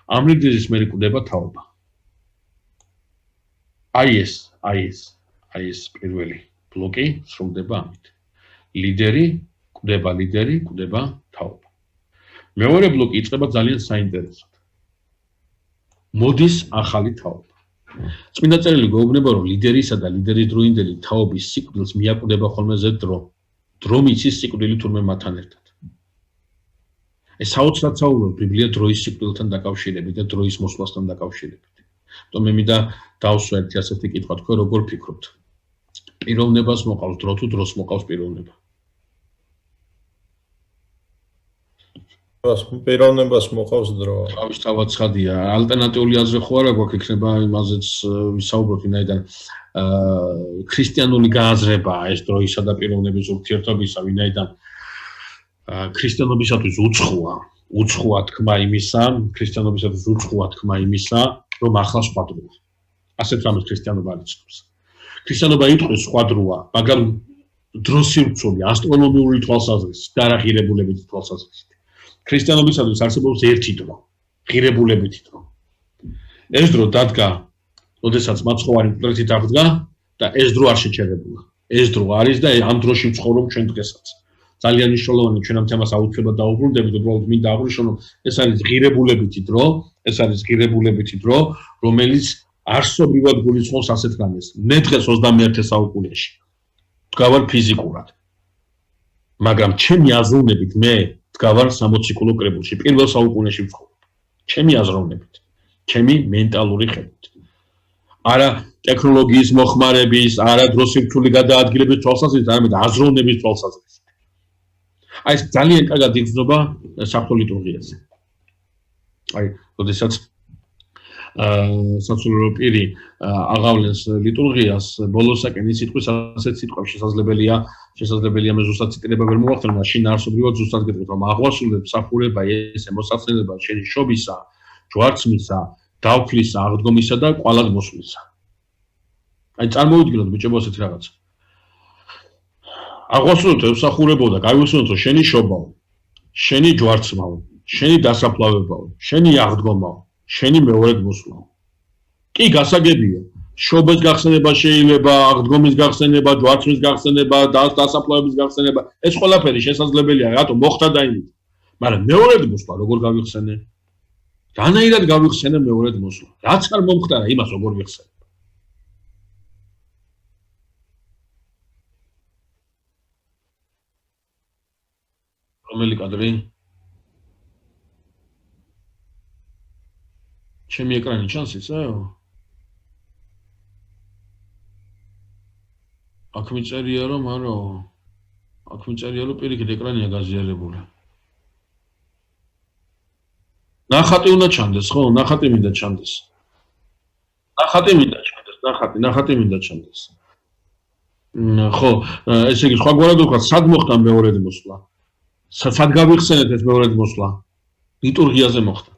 ამ ლიდერის მერე კვდება თაობა. აი ეს პირველი ბლოკი სრულდება ამით. ლიდერი კვდება თაობა. მეორე ბლოკი იწყება ძალიან საინტერესოდ. მოდის ახალი თაობა. წმინდა წერილი გვეუბნება რომ ლიდერისა და ლიდერის დროინდელი თაობის სიკვდილს მიაკვდება ხოლმე ზედრო. დრო მიცის სიკვდილი თურმე მათთან ერთად. ეს საოცრად საუბრობს ბიბლია დროის სიკვდილთან დაკავშირებით და დროის მოსვლასთან დაკავშირებით. თუმცა მე მინდა დავსვა ერთი ასეთი კითხვა, თქვენ როგორ ფიქრობთ? პიროვნებას მოყავს დრო თუ დროს მოყავს პიროვნება? პიროვნებას მოყავს დრო. თავისთავად ცხადია. ალტერნატიული აზრი ხო არა გვაქვს, იქნება იმაზეც ვისაუბროთ, ვინაიდან ქრისტიანული გააზრებაა ეს დროისა და პიროვნების ურთიერთობისა, ვინაიდან ქრისტიანობისათვის უცხოა თქმა იმისა, რომ ახლა სხვა დროა. ასეთ რამეს ქრისტიანობა არ იცნობს. ქრისტიანობა იტყვის სხვა დროა, მაგრამ დროს სივრცული ასტრონომიული თვალსაზრისით და არა ღირებულებითი თვალსაზრისით. ქრისტიანობისათვის არსებობს ერთი დრო, ღირებულებითი დრო. ეს დრო დადგა, როდესაც მაცხოვარი მკვდრეთი დაღდგა და ეს დრო არ შეჩერებულა. ეს დრო არის და ამ დროში ვცხოვრობ ჩვენ დღესაც. ძალიან მნიშვნელოვანია ჩვენ ამ თემას აუცილებლად დაუბრუნდებით, უბრალოდ მინდა აღვნიშნო, რომ ეს არის ღირებულებითი დრო, რომელიც არსობრივად გულისხმობს ასეთ რამეს. მე დღეს 21 საუკუნეში ვდგავარ ფიზიკურად. მაგრამ ჩემი აზროვნებით მე ვდგავარ 60 კილო კრებულში, პირველ საუკუნეში ვცხოვრობ. ჩემი აზროვნებით. ჩემი მენტალური ხედვით. არა ტექნოლოგიის მოხმარების, არა დროსიფრთხილი გადაადგილების თვალსაზრისით, არამედ აზროვნების თვალსაზრისით. აი ეს ძალიან კარგად იგრძნობა საღვთო ლიტურგიაზე. აი, როდესაც საცოლო პირი აღავლენს ლიტურგიას, ბოლოსაკენ ის სიტყვის ასეთ სიტყვებს შესაძლებელია მე ზუსტად ციტირება ვერ მოვახდინო, მაგრამ შინაარსობრივად ზუსტად გეტყვით, რომ აღვასრულებ მსახურება ესე მოსაცილება შენი შობისა, ჯვარცმისა, დავქლისა, აღდგომისა და ყვალად მოსვლისა. აი წარმოვიდგინოთ ბიჭებო ასეთი რაღაცა. აღვასრულებ ემსახურებო და გაივსვენოთ რომ შენი შობაო, შენი ჯვარცმაო, შენი დასაფლავებაო, შენი აღდგომაო, შენი მეორედ მოსვლაო. კი გასაგებია, შობის გახსენება შეიძლება, აღდგომის გახსენება, ჯვარცმის გახსენება, დასაფლავების გახსენება, ეს ყველაფერი შესაძლებელია, რატომ მოხდა და იმით. მაგრამ მეორედ მოსვლა როგორ გავიხსენე? რანაირად გავიხსენე მეორედ მოსვლა? რაც არ მომხდარა, იმას როგორ ვიხსენე? რომელი კადრი? ჩემი ეკრანი ჩანს ისეო? აქ მიწერია რომ არო. აქ მიწერია რომ პირიქით ეკრანია გაზიარებული. ნახატი უნდა ჩანდეს, ხო? ნახატი მინდა ჩანდეს. ნახატი მინდა ჩანდეს. ხო, ესე იგი სხვაგვარად ვთქვა, სად მოხდა მეორედ მოსვლა? სად გავიხსენეთ ეს მეორედ მოსვლა? ლიტურგიაზე მოხდა.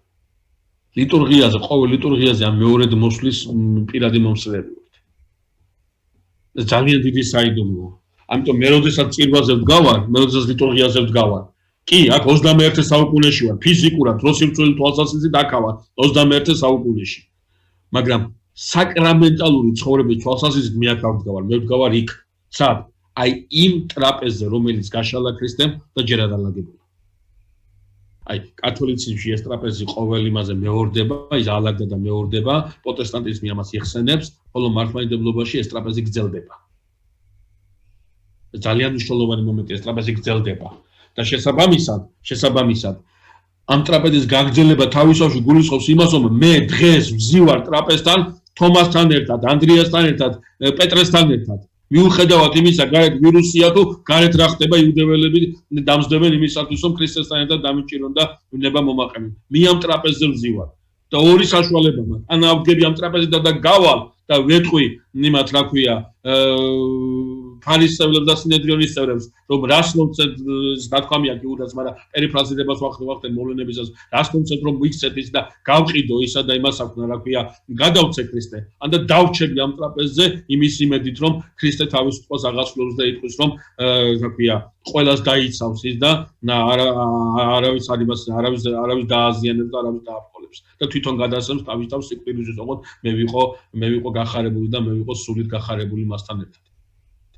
ლიტურგიაზე, ყოველ ლიტურგიაზე ამ მეორედ მოსვლის პირადი მომსვლელი ვართ. ეს ძალიან დიდი საიდუმლოა. ამიტომ მე როდესაც წირვაზე ვდგავარ, მე როდესაც ლიტურგიაზე ვდგავარ, კი, აქ 21 საუკუნეში ვარ, ფიზიკურად, დროსიფრთხილი თვალსაზრისით აქ ვარ 21 საუკუნეში. მაგრამ საკრამენტალური ცხოვრების თვალსაზრისით მე აქ არ ვდგავარ, მე ვდგავარ იქ, სად? აი იმ ტრაპეზზე, რომელიც გაშალა ქრისტემ და ჯერ არ ალაგებულა. აი, კათოლიციზმში ეს ტრაპეზი ყოველ იმაზე მეორდება, ის ალაგდა და მეორდება, პროტესტანტიზმი ამას იხსენებს, ხოლო მართლმადიდებლობაში ეს ტრაპეზი გრძელდება. ძალიან მნიშვნელოვანი მომენტია, ეს ტრაპეზი გრძელდება. და შესაბამისად, ამ ტრაპეზის გაგრძელება თავისთავად გულისხმობს იმას, რომ მე დღეს ვზივარ ტრაპეზთან, თომასთან ერთად, ანდრიასთან ერთად, პეტრესთან ერთად. მიუხედავად იმისა, გარეთ ვირუსია თუ გარეთ რა ხდება, იუდეველები დამზდებენ იმისათვის, რომ ქრისტესთან ერთად დამიჭირონ და ნება მომაყენონ. მე ამ ტრაპეზზე ვზივარ. და ორი საშუალება მაქვს. ან ავდგები ამ ტრაპეზიდან და გავალ და ვეთყვი იმათ, რა ქვია, ფარისევლებს და სინედრიონის წევრებს, რომ რას მომცეთ, ნათქვამია კი უდას, მაგრამ პერიფრაზირებას ვახდენ მოვლენებისას, რას მომცეთ, რომ ვიქცეთ ის და გავყიდო ისა და იმას აქვს, რა ქვია, გადავცე ქრისტე, ან და დავჩები ამ ტრაპეზზე იმის იმედით, რომ ქრისტე თავის სიტყვას აღასრულებს და იტყვის, რომ რა ქვია, ყველას დაიცავს ის და არავის დააზიანებს და არავის დააფრთხოლებს და თვითონ გადასცემს თავის თავს სიკვდილისთვის, ოღონდ მე ვიყო გახარებული და მე ვიყო სულით გახარებული მასთან ერთად.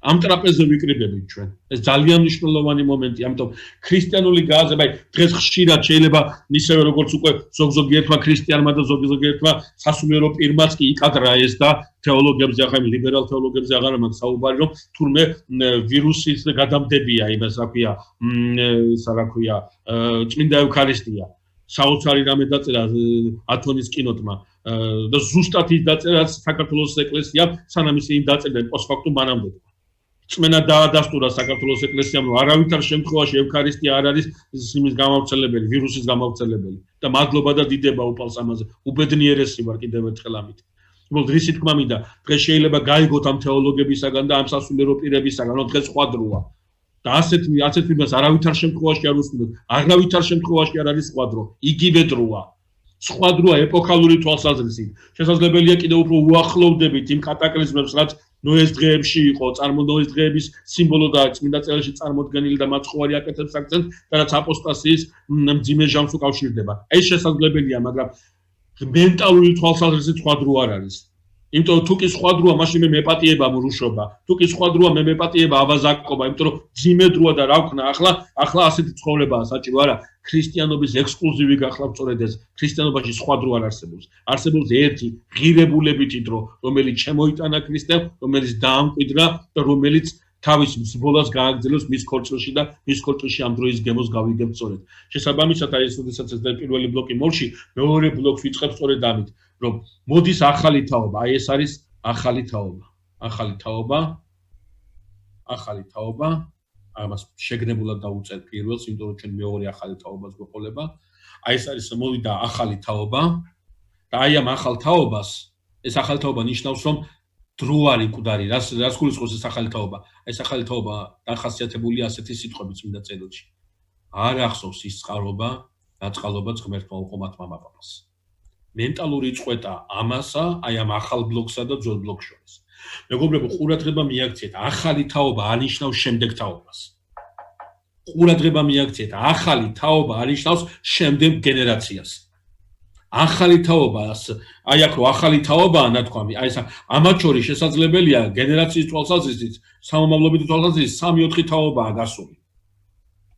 ამ ტრაპეზზე ვიკრიბებით ჩვენ. ეს ძალიან მნიშვნელოვანი მომენტია, ამიტომ ქრისტიანული გააზრება, დღეს ხშირად შეიძლება ისევე როგორც უკვე ზოგ-ზოგიერთმა ქრისტიანმა და ზოგ-ზოგიერთმა სასულიერო პირმაც კი იკადრა ეს და თეოლოგიებზე ახლა ლიბერალ თეოლოგიებზე აღარ მაქვს საუბარი, რომ თურმე ვირუსის გადამდებია იმას, რა ქვია, წმინდა ევქარისტია. საოცარი რამე დაწერა ათონის კინოტმა და ზუსტად ის დაწერა საქართველოს ეკლესიამ, სანამ ისინი დაწერდნენ პოსტფაქტუმ მანამდე. წმენა დაადასტურა საქართველოს ეკლესიამ, რომ არავითარ შემთხვევაში ევქარისტია არ არის იმის გამავრცელებელი, ვირუსის გამავრცელებელი და მადლობა და დიდება უპალს ამაზე. უბედნიერესი ვარ კიდევ ერთხელ ამით. უბრალოდ რისი თქმა მინდა, დღეს შეიძლება გაიგოთ ამ თეოლოგებისაგან და ამ სასულიერო პირებისაგან, რომ დღეს სხვა დროა. და ასეთ იმას არავითარ შემთხვევაში არ უსმინოთ, არავითარ შემთხვევაში არ არის სხვა დრო, იგივე დროა. სხვა დროა ეპოქალური თვალსაზრისით. შესაძლებელია კიდევ უფრო უახლოვდებით იმ კატაკლიზმებს, რაც ნოეს დღეებში იყო, ნოეს დღეების სიმბოლო და წმინდა წერილში წარმოდგენილი და მაცხოვარი აკეთებს აქცენტს და რაც აპოსტასიის მძიმე ჟამს უკავშირდება. ეს შესაძლებელია, მაგრამ მენტალური თვალსაზრისით სხვა დრო არ არის. იმიტომ თუ კი სხვა დროა, მაშინ მე მეპატიება მრუშობა. თუ კი სხვა დროა, მე მეპატიება ავაზაკობა, იმიტომ რომ ძიმე დროა და რა ვქნა, ახლა ასეთი ცხოვრებაა საჭირო, არა, ქრისტიანობის ექსკლუზივი გახლავთ სწორედ ეს. ქრისტიანობაში სხვა დრო არ არსებობს. არსებობს ერთი ღირებულებითი დრო, რომელიც შემოიტანა ქრისტემ, რომელიც დაამკვიდრა და რომელიც თავის მსბოლას გააგრძელოს მის ქორწილში და მის ქორწილში ამ დროის გემოს გავიგებთ სწორედ. შესაბამისად, აი ეს როდესაც ეს პირველი ბლოკი მორში, მეორე ბლოკს ვიწყებ სწორედ ამით, რომ მოდის ახალი თაობა, აი ეს არის ახალი თაობა. ახალი თაობა, ამას შეგნებულად დავუწერ პირველს, იმიტომ რომ ჩვენ მეორე ახალი თაობას გვეყოლება. აი ეს არის მოვიდა ახალი თაობა და აი ამ ახალ თაობას, ეს ახალი თაობა ნიშნავს, რომ დრო არის მკვდარი, რას გულისხმობს ეს ახალი თაობა? ეს ახალი თაობა დახასიათებულია ასეთი სიტყვებით წმინდა წერილში. არ ახსოვს ის წყარობა, რაწყალობაც ღმერთმა უყომათმა მამაპაპას. მენტალური წყვეტა ამასა, აი ამ ახალ ბლოკსა და ძველ ბლოკს შორის. მეგობრებო, ყურადღება მიაქციეთ, ახალი თაობა ანიშნავს შემდეგ თაობას. ყურადღება მიაქციეთ, ახალი თაობა ანიშნავს შემდეგ გენერაციას. ახალი თაობას, აი აქ რო ახალი თაობაა ნათქვამი, აი ეს ამათ შორის შესაძლებელია გენერაციის თვალსაზრისით, სამომავლობითი თვალსაზრისით 3-4 თაობაა გასული.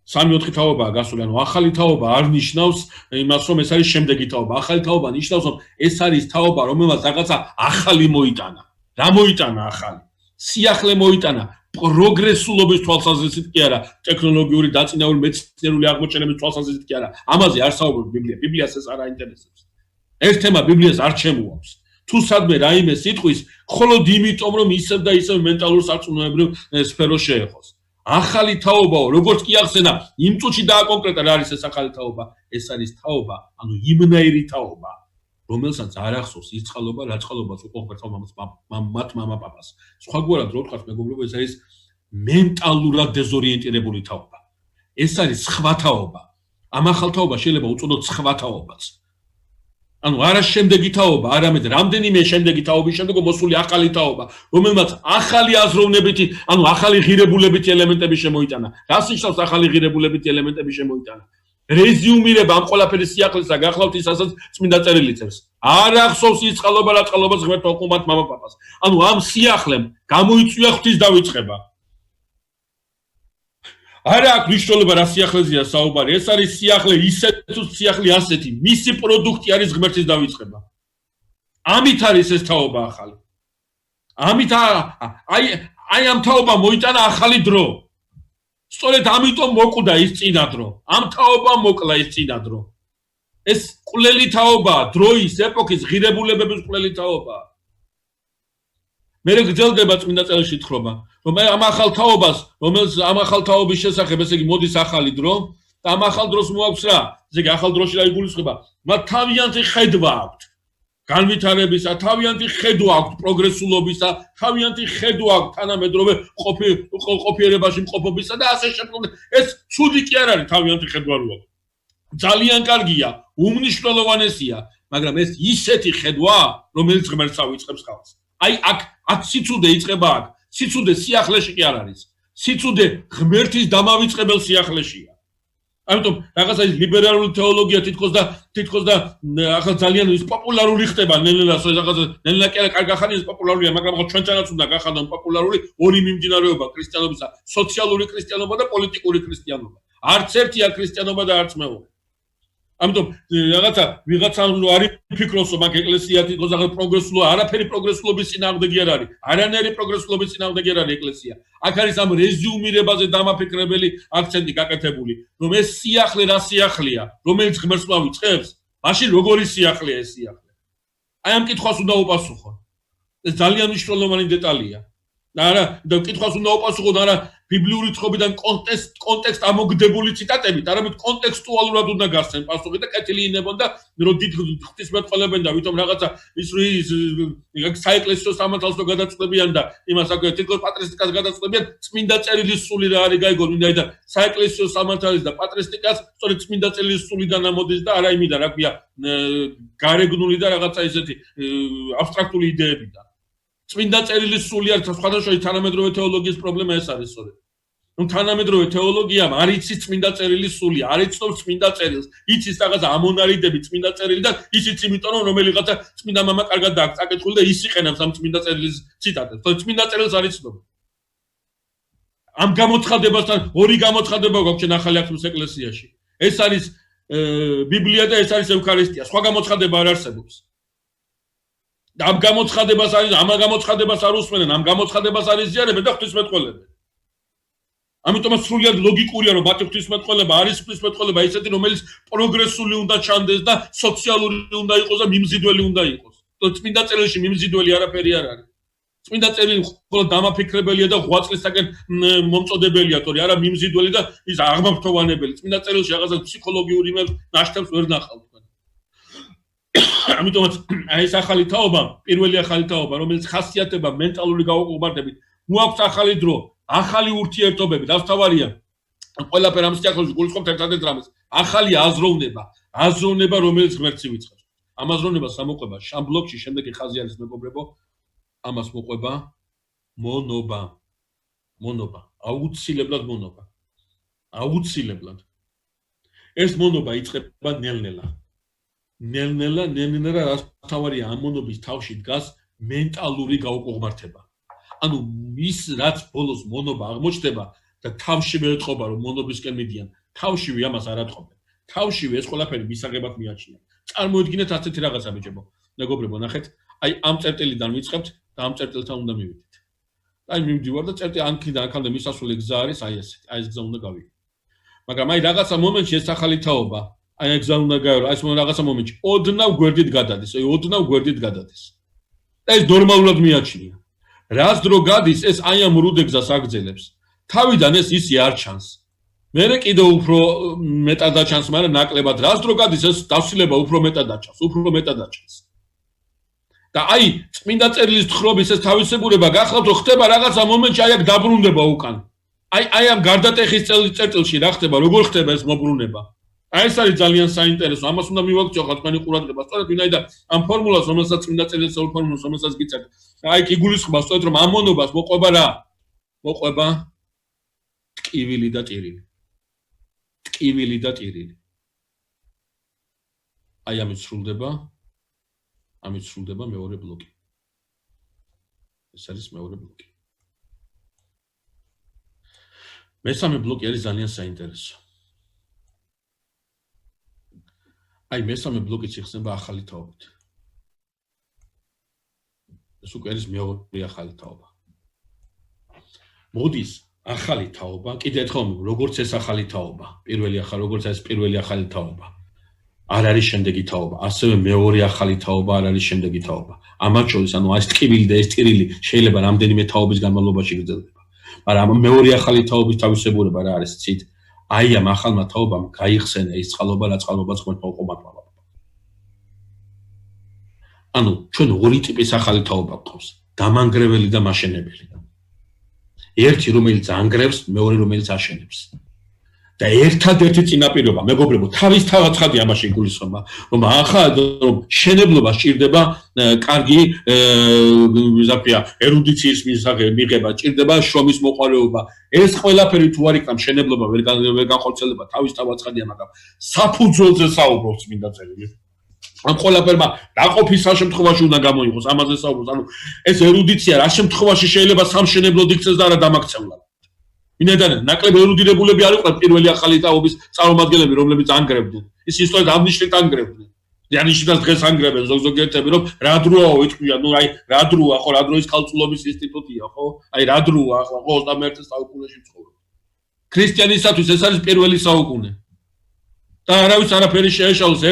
3-4 თაობაა გასული, ანუ ახალი თაობა არ ნიშნავს იმას, რომ ეს არის შემდეგი თაობა. ახალი თაობა ნიშნავს, რომ ეს არის თაობა, რომელმაც რაღაცა ახალი მოიტანა. რა მოიტანა ახალი? სიახლე მოიტანა, პროგრესულობის თვალსაზრისით კი არა, ტექნოლოგიური დაწინაურებული მეცნიერული აღმოჩენების თვალსაზრისით კი არა. ამაზე არ საუბრობ ბიბლია. ბიბლიას ეს არ აინტერესებს. ერთ თემა ბიბლიას არ შემოავს. თუ სადმე რაიმე სიტყვის, მხოლოდ იმიტომ, რომ ისევ და ისევ მენტალურ სარწმუნოებრივ სფეროს შეეხოს. ახალი თაობაო, როგორც კი ახსენა, იმ წუთში დააკონკრეტა რა არის ეს ახალი თაობა. ეს არის თაობა, ანუ იმნაირი თაობა, რომელსაც არ ახსოვს ის წყალობა, რა წყალობას უყო ღმერთმა მათ მამაპაპას. სხვაგვარად რო ვთქვათ, მეგობრებო, ეს არის მენტალურად დეზორიენტირებული თაობა. ეს არის სხვა თაობა. ამ ახალ თაობას შეიძლება უწოდოთ სხვა თაობაც. ანუ არა შემდეგი თაობა, არამედ რამდენიმე შემდეგი თაობის შემდეგ მოსული ახალი თაობა, რომელმაც ახალი აზროვნებითი, ანუ ახალი ღირებულებითი ელემენტები შემოიტანა. რას ნიშნავს ახალი ღირებულებითი ელემენტები შემოიტანა? რეზიუმირება ამ ყველაფერის სიახლესა გახლავთ ისაც წმინდა წერილი წერს. არ ახსოვს ის წყალობა, რა წყალობას ღმერთმა უყომათ მამაპაპას. ანუ ამ სიახლემ გამოიწვია ღვთის დავიწყება. არა აქვს მნიშვნელობა რა სიახლეზეა საუბარი. ეს არის სიახლე, ისეთ თუ სიახლე ასეთი, მისი პროდუქტი არის ღმერთის დავიწყება. ამით არის ეს თაობა ახალი. ამით აი ამ თაობამ მოიტანა ახალი დრო. სწორედ ამიტომ მოკვდა ის წინა დრო. ამ თაობამ მოკლა ის წინა დრო. ეს კვლელი თაობაა, დროის, ეპოქის, ღირებულებების კვლელი თაობაა. მე გძელდება წმინდა წერილში თხრობა, რომ ამ ახალ თაობას, რომელიც ამ ახალ თაობის შესახებ, ესე იგი მოდის ახალი დრო და ამ ახალ დროს მოაქვს რა? ესე იგი ახალ დროში რა იგულისხმება? მათ თავიანთი ხედვა აქვთ. განვითარებისა, თავიანთი ხედვა აქვთ პროგრესულობისა, თავიანთი ხედვა აქვთ თანამედროვე ყოფიერებაში მყოფობისა და ასე შემდგომ. ეს ცუდი კი არ არის თავიანთი ხედვა რო აქვს. ძალიან კარგია, უმნიშვნელოვანესია, მაგრამ ეს ისეთი ხედვაა, რომელიც ღმერთს ავიწყებს ხალხს. აი აქ სიცუდე იწყება აქ. სიცუდე სიახლეში კი არ არის. სიცუდე ღმერთის დამავიწყებელ სიახლეშია. ამიტომ რაღაცა ის ლიბერალური თეოლოგია თითქოს და ახლა ძალიან ის პოპულარული ხდება ნელ-ნელა, რაღაცა ნელ-ნელა კი არა კარგი ახალია ის პოპულარულია, მაგრამ ხო ჩვენთანაც უნდა გახადონ პოპულარული ორი მიმდინარეობა ქრისტიანობისა, სოციალური ქრისტიანობა და პოლიტიკური ქრისტიანობა. არც ერთია ქრისტიანობა და არც მეორე. ამიტომ რაღაცა ვიღაცამ არ იფიქროს, რომ აქ ეკლესია თითქოს ახლა პროგრესულობა, არაფერი პროგრესულობის წინააღმდეგი არ არის. არანაირი პროგრესულობის წინააღმდეგი არ არის ეკლესია. აქ არის ამ რეზიუმირებაზე დამაფიქრებელი აქცენტი გაკეთებული, რომ ეს სიახლე რა სიახლეა, რომელიც ღმერთს მავიწყებს, მაშინ როგორი სიახლეა ეს სიახლე. აი ამ კითხვას უნდა უპასუხონ. ეს ძალიან მნიშვნელოვანი დეტალია. არა, და კითხვას უნდა უპასუხონ არა ბიბლიური თხრობიდან კონტექსტ ამოგდებული ციტატებით, არამედ კონტექსტუალურად უნდა გასცენ პასუხი და კეთილი ინებონ და რომ დიდ ღვთისმეტყველებენ და ვითომ რაღაცა ის საეკლესიო სამართალს რო გადაწყვეტებიან და იმას აქვე თითქოს პატრისტიკას გადაწყვეტებიან, წმინდა წერილის სული რა არის გაიგო, მინდა და საეკლესიო სამართალის და პატრისტიკას სწორედ წმინდა წერილის სულიდან ამოდის და არა იმიდან რა ქვია გარეგნული და რაღაცა ისეთი აბსტრაქტული იდეებიდან. წმინდა წერილის სული არის სხვადასხვა თანამედროვე თეოლოგიის პრობლემა ეს არის სწორედ. რომ თანამედროვე თეოლოგიამ არ იცის წმინდა წერილის სული, არ იცნობს წმინდა წერილს. იცის რაღაცა ამონარიდები წმინდა წერილიდან, ისიც იმიტომ რომ რომელიღაცა წმინდა მამა კარგად დააქვს წაკითხული და ის იყენებს ამ წმინდა წერილის ციტატებს. თორე წმინდა წერილს არ იცნობს. ამ გამოცხადებასთან ორი გამოცხადება გვაქვს ჩვენ ახალი აღთქმის ეკლესიაში. ეს არის ბიბლია და ეს არის ევქარისტია. სხვა გამოცხადება არ არსებობს. და ამ გამოცხადებას არ უსმენენ, ამ გამოცხადებას არ იზიარებენ და ღვთისმეტყველებენ. ამიტომაც სრულიად ლოგიკურია, რომ მათი ღვთისმეტყველება არის ღვთისმეტყველება ისეთი, რომელიც პროგრესული უნდა ჩანდეს და სოციალური უნდა იყოს და მიმზიდველი უნდა იყოს. წმინდა წერილში მიმზიდველი არაფერი არ არის. წმინდა წერილი მხოლოდ დამაფიქრებელია და ღვაწლისაკენ მომწოდებელია, თორე არა მიმზიდველი და ის აღმაფრთოვანებელი. წმინდა წერილში რაღაცა ფსიქოლოგიური ნაშთებს ვერ ნახავთ. ამიტომაც ეს ახალი თაობა, პირველი ახალი თაობა, რომელიც ხასიათდება მენტალური გაუყურებებით, მოაქვს ახალი დრო, ახალი ურთიერთობები, დასთავარია. ყველაფერი ამ სიახლოვეს გულისხმობთ ერთადერთ რამეს, ახალი აზროვნება, რომელიც ღმერთს ივიწყებს. ამ აზროვნებას ამოყვება შამ ბლოკში, შემდეგი ხაზი არის მეგობრებო, ამას მოყვება მონობა, აუცილებლად მონობა. აუცილებლად. ეს მონობა იწყება ნელ-ნელა რაც თავარია ამ მონობის თავში დგას მენტალური გაუყურებება. ანუ ის რაც ბოლოს მონობა აღმოჩნდება და თავშივე ეთყობა რომ მონობისკენ მიდიან, თავშივე ამას არ ატყობენ. თავშივე ეს ყველაფერი მისაღებად მიაჩნია. წარმოიდგინეთ ასეთი რაღაცა ბიჭებო. მეგობრებო, ნახეთ, აი ამ წერტილიდან ვიწყებთ და ამ წერტილთან უნდა მივიდეთ. აი მივდივარ და წერტილი ანქიდან აქამდე მისასვლელი გზა არის აი ესეთი. აი ეს გზა უნდა გავიგე. მაგრამ აი რაღაცა მომენტში ეს ახალი თაობა, აი ეს გზა უნდა გაერო, აი ეს რაღაცა მომენტში ოდნავ გვერდით გადადის. ეს ნორმალურად მიაჩნია. რას დრო გადის, ეს აი ამ რუდეგზას აგძელებს. თავიდან ეს ისე არ ჩანს. მერე კიდევ უფრო მეტად აჩანს, მაგრამ ნაკლებად. რას დრო გადის, ეს დასილება უფრო მეტად აჩანს. და აი წმინდა წერილის თხრობის ეს თავისებურება გახლავთ, რომ ხდება რაღაცა მომენტში აი აქ დაბრუნდება უკან. აი ამ გარდატეხის წერტილში რა ხდება, როგორ ხდება ეს მოbrunება. აი ეს არის ძალიან საინტერესო. ამას უნდა მივაქცევთ თქვენი ყურადღება. სწორედ ვინაიდან ამ ფორმულას, რომელსაც წმინდა წერილის ფორმულას, რომელსაც გიწევთ, აი კი გულისხმობა სწორედ რომ ამ მონობას მოყვება რა? მოყვება ტკივილი და ტირილი. აი ამით სრულდება მეორე ბლოკი. ეს არის მეორე ბლოკი. მესამე ბლოკი არის ძალიან საინტერესო. აი მესამე ბლოკიც იხსნება ახალი თაობით. ეს უკვე არის მეორე ახალი თაობა. მოდის ახალი თაობა, კიდე ერთხელ როგორც ეს ახალი თაობა, როგორც ეს პირველი ახალი თაობა. არ არის შემდეგი თაობა, ასევე მეორე ახალი თაობა არ არის შემდეგი თაობა. ამათ შორის, ანუ ეს ტკივილი და ეს ტირილი შეიძლება რამდენიმე თაობის განმავლობაში გრძელდება. მაგრამ მეორე ახალი თაობის თავისებურება რა არის, ცით? აი ამ ახალმა თაობამ გაიხსენა ის წყალობა, რა წყალობაც ღმერთმა უყურებდა. ანუ ჩვენ ორი ტიპის ახალი თაობა გვყავს, დამანგრეველი და მაშენებელი. ერთი რომელიც ანგრევს, მეორე რომელიც აშენებს. და ერთადერთი წინაპირობა, მეგობრებო, თავისთავად ამაში გულისხმობა, რომ რომ შენებლობა სჭირდება კარგი ერუდიციის მიღება, სჭირდება შრომის მოყარეობა. ეს ყველაფერი თუ არ იქნება შენებლობა ვერ განხორციელდება, თავისთავად ცხადია, მაგრამ საფუძველზე საუბრობს წმინდა წერილი. ამ ყველაფერმა დაყოფის შემთხვევაში უნდა გამოიღოს, ამაზე საუბრობს. ანუ ეს ერუდიცია რა შემთხვევაში შეიძლება სამშენებლოდ იქცეს და არა დამაქცევლად. ვინაიდან ნაკლები ერუდირებულები არ იყვნენ პირველი ახალი თაობის წარმომადგენლები, რომლებიც ანგრევდნენ. ის ისტორიად ამნიშნით ანგრევდნენ. დანიშნავს დღეს ანგრევენ ზოგიერთები, რომ რა დროაო იტყვია, ნუ აი რა დროა, ხო, რა დროის ქალწულობის ინსტიტუტია, ხო? აი რა დროა, ხო, 21 საუკუნეში ცხოვრობ. ქრისტიანისათვის ეს არის პირველი საუკუნე. და არავის არაფერი შეეშალოს,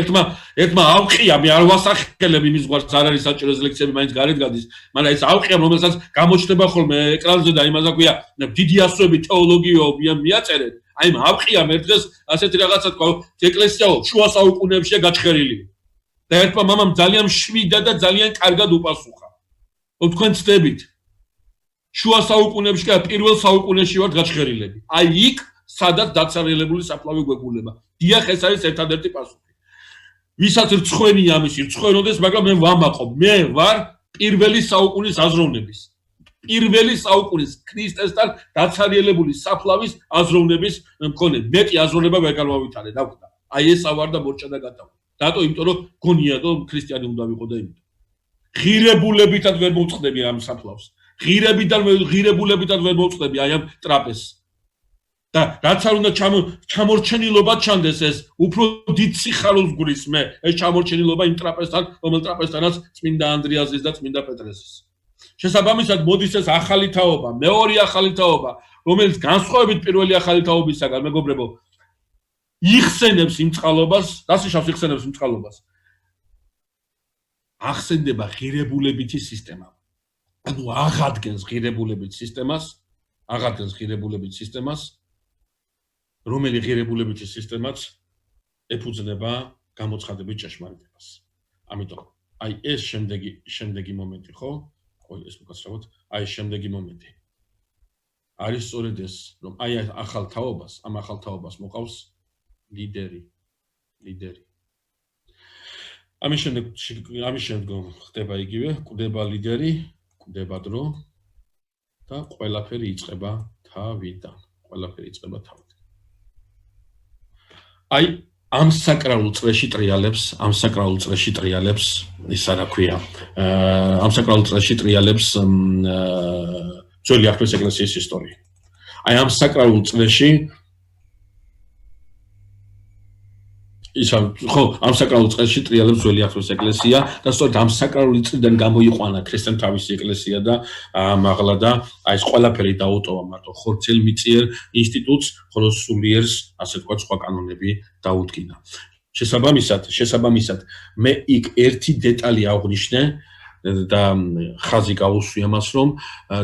ერთმა ავყია, მე არ ვასახელებ იმის გვარს არ არის საჭირო ლექციები მაინც გარეთ გადის, მაგრამ ეს ავყია, რომელსაც გამოჩნდება ხოლმე ეკრანზე და იმას აქვია, დიდი ასოები თეოლოგიო მიაწერეთ. აი ამ ავყიამ ერთ დღეს ასეთი რაღაცა თქვა, ეკლესიაო შუა საუკუნეებშია გაჩხერილი. და ერთმა მამამ ძალიან შვიდა და ძალიან კარგად უპასუხა. თქვენ ცდებით. შუა საუკუნეებში და პირველ საუკუნეში ვართ გაჩხერილები. აი იქ სადაც დაცარიელებული საფლავი გვეგულება. დიახ, ეს არის ერთადერთი პასუხი. ვისაც რცხვენია ამისი, რცხვენოდეს, მაგრამ მე ვამაყობ. მე ვარ პირველი საუკუნის აზროვნების. პირველი საუკუნის ქრისტესთან დაცარიელებული საფლავის აზროვნების მქონე. მეტი აზროვნება ვერ გამავითარე, დაგვდა. აი ეს ავარ და მორჭა და გადავა. დატო, იმიტომ რომ გონია რომ ქრისტიანი უნდა ვიყო და იმიტომ. ღირებულებითად ვერ მოვწყდები ამ საფლავს. ღირებულებითად ვერ მოვწყდები აი ამ ტრაპეზს. და რაც არ უნდა ჩამორჩენილობა ჩანდეს ეს უფრო დიდ სიხარულს გვრის მე ეს ჩამორჩენილობა იმ ტრაპეზთან რომელ ტრაპეზთანაც წმინდა ანდრიაზის და წმინდა პეტრესის შესაბამისად მოდის ეს ახალი თაობა, მეორე ახალი თაობა, რომელიც განსხვავებით პირველი ახალი თაობისაგან, მეგობრებო, იხსენებს იმ წყალობას, დასიშავს იხსენებს იმ წყალობას. ახსენდება ღირებულებითი სისტემა. ანუ აღადგენს ღირებულებით სისტემას, რომელი ღირებულებითი სისტემაც ეფუძნება გამოცხადებით ჭეშმარიტებას. ამიტომ აი ეს შემდეგი მომენტი, ხო? ეს მოკაცრავად, აი შემდეგი მომენტი. არის სწორედ ეს, რომ აი ამ ახალ თაობას მოყავს ლიდერი. ამის შემდგომ ხდება იგივე, კვდება ლიდერი, კვდება დრო და ყველაფერი იწყება თავიდან. აი ამ საკრალულ წრეში ტრიალებს, ისა რა ქვია, ამ საკრალულ წრეში ტრიალებს ძველი აღთქმის ეკლესიის ისტორია. აი ამ საკრალულ წრეში ამ საკრალულ წრეში ტრიალებს ძველი აღთქმის ეკლესია და სწორედ ამ საკრალური წრიდან გამოიყვანა ქრისტემ თავისი ეკლესია და მაღლა და აი ეს ყველაფერი დაუტოვა მარტო ხორცელმიწიერ ინსტიტუტს, ხოლო სულიერს, ასე ვთქვათ, სხვა კანონები დაუდგინა. შესაბამისად, მე იქ ერთი დეტალი აღვნიშნე და ხაზი გავუსვია მას, რომ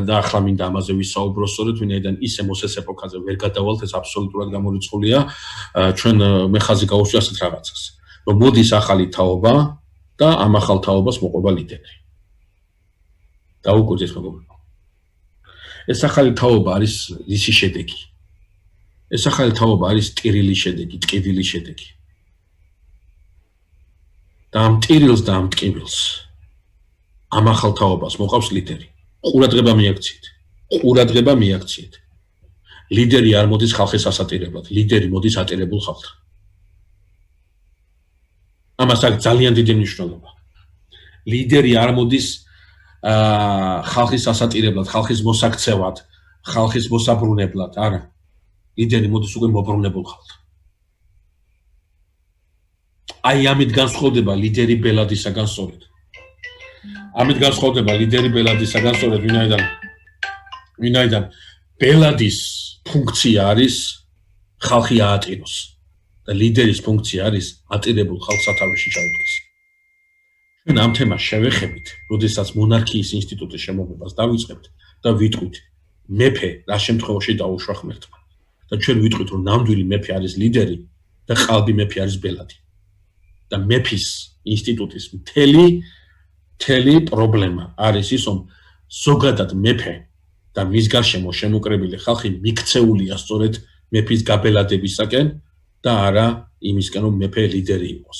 და ახლა მინდა ამაზე ვისაუბრო სწორედ, ვინაიდან ისე მოსეს ეპოქაზე ვერ გადავალთ, ეს აბსოლუტურად გამორიცხულია, ჩვენ მე ხაზი გავუსვია ასეთ რაღაცას, რომ მოდის ახალი თაობა და ამ ახალ თაობას მოყვება ლიდერი. დაუკვირდით მეგობრებო. ეს ახალი თაობა არის ისი შედეგი? ეს ახალი თაობა არის ტირილი შედეგი, ტკივილი შედეგი. და ამ ტირილს და ამ ტკივილს ამ ახალ თაობას მოყავს ლიდერი. ყურადღება მიაქციეთ. ლიდერი არ მოდის ხალხის ასატირებლად, ლიდერი მოდის ატირებულ ხალხთან. ამას აქვს ძალიან დიდი მნიშვნელობა. ლიდერი არ მოდის ხალხის ასატირებლად, ხალხის მოსაქცევად, ხალხის მოსაბრუნებლად, არა. ლიდერი მოდის უკვე მობრუნებულ ხალხთან. აი ამით განსხვავდება ლიდერი ბელადისაგან სწორედ. ვინაიდან ბელადის ფუნქცია არის ხალხი აატიროს და ლიდერის ფუნქცია არის ატირებულ ხალხს სათავეში ჩაუდგეს. ჩვენ ამ თემას შევეხებით, როდესაც მონარქიის ინსტიტუტის შემოღებას დავიწყებთ და ვიტყვით, მეფე რა შემთხვევაში დაუშვა ღმერთმა. და ჩვენ ვიტყვით, რომ ნამდვილი მეფე არის ლიდერი და ყალბი მეფე არის ბელადი. და მეფის ინსტიტუტის მთელი პრობლემა არის ის, რომ ზოგადად მეფე და მის გარშემო შემოკრებილი ხალხი მიქცეულია სწორედ მეფის გაბელადებისაკენ და არა იმისკენ, რომ მეფე ლიდერი იყოს.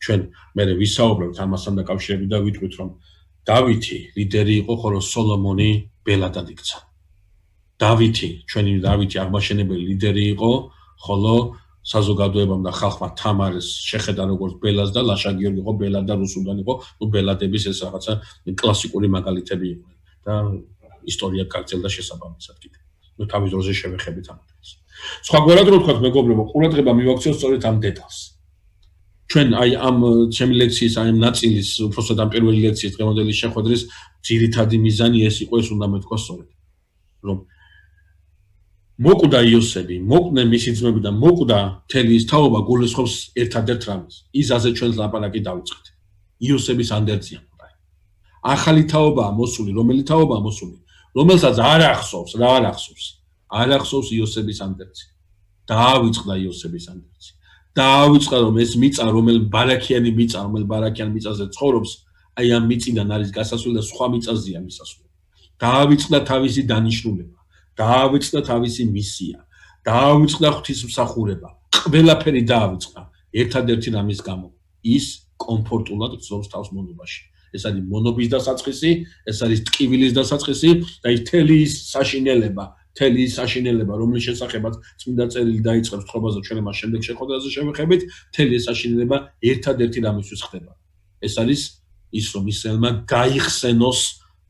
ჩვენ მე ვისაუბრებთ ამასთან დაკავშირებით და ვიტყვით, რომ დავითი ლიდერი იყო, ხოლო სოლომონი ბელადად იქცა. ჩვენი დავითი აღმაშენებელი ლიდერი იყო, ხოლო საზოგადოებამ და ხალხმა თამარეს შეხედა როგორც ბელადს და ლაშა-გიორგი იყო ბელად და რუსუდან იყო, ბელადების ეს რაღაცა კლასიკური მაგალითები იყო და ისტორია გაგრძელდა შესაბამისად კიდე. თავის დროზე შევეხებით ამ დეტალს. სხვაგვარად რო ვთქვათ, მეგობრებო, ყურადღება მივაქციოთ სწორედ ამ დეტალს. ჩვენ აი ამ ჩემი ლექციის აი ამ ნაწილის, უბრალოდ ამ პირველი ლექციის დღევანდელი შეხვედრის ძირითადი მიზანი ეს იყო, ეს უნდა მეთქვა სწორედ, რომ მოკვდა იოსები, მოკვდნენ მისი ძმები და მოკვდა მთელი ის თაობა გულისხმობს ერთადერთ რამეს. იზაზე ჩვენ ლაპარაკი დავიწყეთ. იოსების ანდერძია. ახალი თაობაა მოსული, რომელი თაობაა მოსული, რომელსაც არ ახსოვს იოსების ანდერძი. დაავიწყდა იოსების ანდერძი. დაავიწყდა რომ ეს მიწა, რომელი ბარაქიანი მიწაზე ცხოვრობს, აი ამ მიწიდან არის გასასვლელი და სხვა მიწაზეა მისასვლელი. დაავიწყდა თავისი დანიშნულება. დაავიწყდა თავისი მისია, დაავიწყდა ღვთისმსახურება, ყველაფერი დაავიწყდა ერთადერთი რამის გამო, ის კომფორტულად გრძნობს თავს მონობაში. ეს არის მონობის დასაწყისი, ეს არის ტკივილის დასაწყისი და ის მთელი ის საშინელება, რომლის შესახებაც წმინდა წერილი დაიწყებს თხრობაზე ჩვენ მას შემდეგ შეხვედრაზე შევეხებით, მთელი ეს საშინელება ერთადერთი რამისთვის ხდება. ეს არის ის, რომ ისრაელმა გაიხსენოს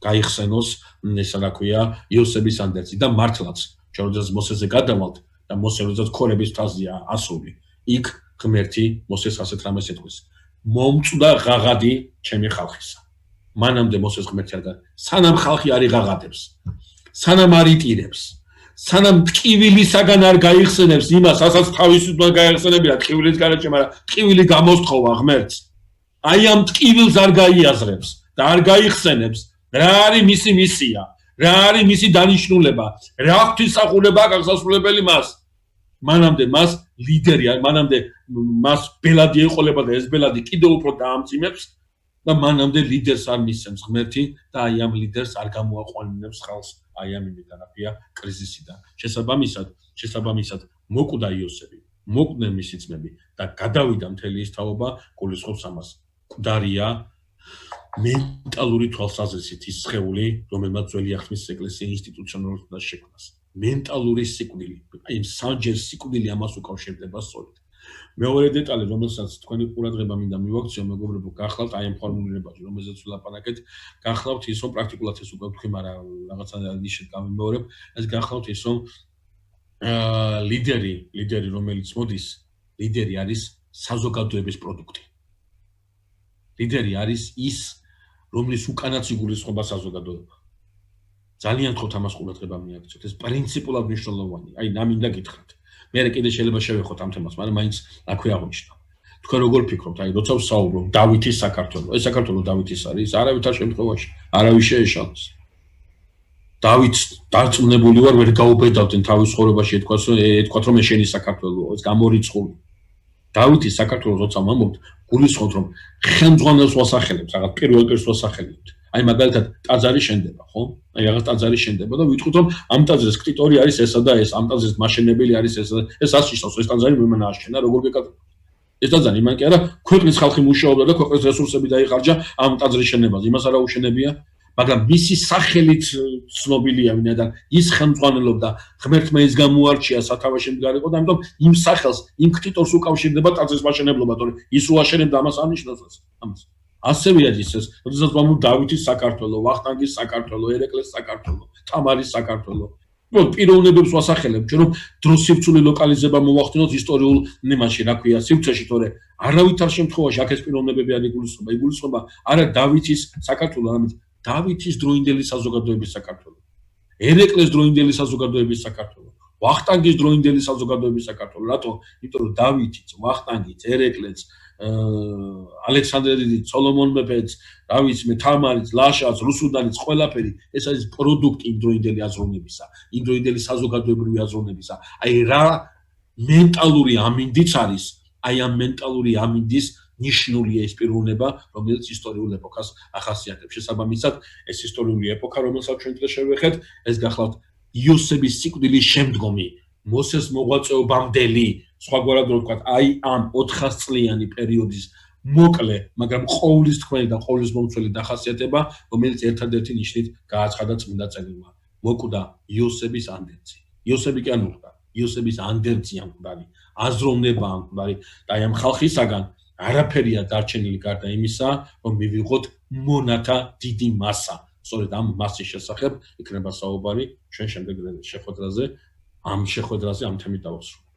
ესა რა ქვია იოსების ანდერძი და მართლაც ჩვენ როდესაც მოსეზე გადავალთ და მოსე როდესაც ქორების თაზია ასული იქ ღმერთი მოსეს ასეთ რამეს ეთქვის მომწვდა ღაღადი ჩემი ხალხისა მანამდე მოსეს ღმერთი არ სანამ ხალხი არ იღაღადებს, სანამ არ იტირებს, სანამ ტკივილისაგან არ გაიხსენებს იმას, რასაც თავისუფლად გაიხსენებია ტკივილის გარეთ, მაგრამ ტკივილი გამოსთხოვა ღმერთს. აი ამ ტკივილს არ გაიაზრებს და არ გაიხსენებს, რა არის მისი მისია, რა არის მისი დანიშნულება, რა ღვთისმსახურებაა გასასრულებელი მას. მანამდე მას ლიდერი, მანამდე მას ბელადი ეყოლება და ეს ბელადი კიდევ უფრო დაამძიმებს და მანამდე ლიდერს არ მისცემს ღმერთი და აი ამ ლიდერს არ გამოაყვანინებს ხალხს აი ამ იმედანაფია კრიზისიდან. შესაბამისად მოკვდა იოსები, მოკვდნენ მისი ძმები და გადავიდა მთელი ის თაობა, გულისხმობს ამას. მკვდარია მენტალური თვალსაზრისით ის სხეული, რომელმაც ძველი აღთქმის ეკლესია ინსტიტუციონალურად უნდა შექმნას. მენტალური სიკვდილი, აი იმ სამჯერ სიკვდილი ამას უკავშირდება სწორედ. მეორე დეტალი, რომელსაც თქვენი ყურადღება მინდა მივაქციო, მეგობრებო, გახლავთ აი ამ ფორმულირებაში, რომელზეც ვილაპარაკეთ, გახლავთ ის, რომ პრაქტიკულად ეს უკვე თქვი, მაგრამ რაღაცა ნიშნით გამიმეორებ, ეს გახლავთ ის, რომ ლიდერი, რომელიც მოდის, ლიდერი არის საზოგადოების პროდუქტი. ლიდერი არის ის, რომლის უკანაც იგულისხმება საზოგადოება. ძალიან თქოთ ამას ყურადღება მიაქციოთ. ეს პრინციპულად მნიშვნელოვანია. აი, ნამინდა გითხრათ. მე კიდე შეიძლება შევეხოთ ამ თემას, მაგრამ მაინც აქვე აღნიშნავ. თქვენ როგორ ფიქრობთ, აი, როცა ვსაუბრობ დავითის საქართველო, ეს საქართველო დავითის არის, არავითარ შემთხვევაში, არავის შეეშალოს. დავით დარწმუნებული ვარ, ვერ გაუბედავდნენ თავის ცხოვრებაში, ეთქვათ, რომ შენი საქართველოა, ეს გამორიცხული. დავითის საქართველოს როცა ვამბობთ, გულისხმობთ, რომ ხელმძღვანელს ვასახელებთ, რაღაც პირველ პირს ვასახელებთ. აი მაგალითად ტაძარი შენდება, ხო? აი რაღაც ტაძარი შენდება და ვიტყვით რომ ამ ტაძრის ქტიტორი არის ესა და ეს, ამ ტაძრის მაშენებელი არის ესა და ეს ასიშავს, ეს ტაძარი მემანა აშენა, როგორ გეკადრებთ? ეს ტაძარი იმან კი არა, ქვეყნის ხალხი მუშაობდა და ქვეყნის რესურსები დაიხარჯა ამ ტაძრის შენებაზე. იმას არა უშენებია, მაგრამ მისი სახელით ცნობილია ვინაიდან ის ხელმძღვანელობდა, ღმერთმა ის გამოარჩია სათავეში მდგარიყო და ამიტომ იმ სახელს, იმ ქტიტორს უკავშირდება ტაძრის მაშენებლობა, თორე ის უაშენებდა ამას ანიშნავს ამას. ასევე არის ეს, როდესაც ვამბობ დავითის საქართველო, ვახტანგის საქართველო, ერეკლეს საქართველო, თამარის საქართველო. პიროვნებებს ვასახელებ, რომ დროს სივრცული ლოკალიზება მოვახდინოთ ისტორიულ ნიმაში, რა ქვია, სივრცეში, თორე არავითარ შემთხვევაში აქ ეს პიროვნებები არ იგულისხმება. იგულისხმება არა დავითის საქართველო, არამედ დავითის დროინდელი საზოგადოების საქართველო. ერეკლეს დროინდელი საზოგადოების საქართველო. ვახტანგის დროინდელი საზოგადოების საქართველო. რატო? იმიტომ რომ დავითიც, ვახტანგიც, ერეკლეც ალექსანდრე დიდი, სოლომონ მეფეც, რა ვიცი მე, თამარიც, ლაშაც, რუსუდანიც, ყველაფერი ეს არის პროდუქტი იმ დროინდელი აზროვნებისა, იმ დროინდელი საზოგადოებრივი აზროვნებისა. აი რა მენტალური ამინდიც არის, აი ამ მენტალური ამინდის ნიშნულია ეს პიროვნება, რომელიც ისტორიულ ეპოქას ახასიათებს. შესაბამისად, ეს ისტორიული ეპოქა, რომელსაც ჩვენ დღეს შევეხეთ, ეს გახლავთ იოსების სიკვდილის შემდგომი, მოსეს მოღვაწეობამდელი, სხვაგვარად რო ვთქვათ, აი ამ 400 წლიანი პერიოდის მოკლე, მაგრამ ყოვლისთქმელი და ყოვლისმომცველი დახასიათება, რომელიც ერთადერთი ნიშნით გააცხადა წმინდა წერილმა. მოკვდა იოსების ანდერძი. იოსები კი არ მოკვდა, იოსების ანდერძია მკვდარი, აზროვნება მკვდარი და აი ამ ხალხისაგან არაფერია დარჩენილი გარდა იმისა, რომ მივიღოთ მონათა დიდი მასა. სწორედ ამ მასის შესახებ იქნება საუბარი ჩვენ შემდეგ შეხვედრაზე, ამ თემით დავასრულებთ.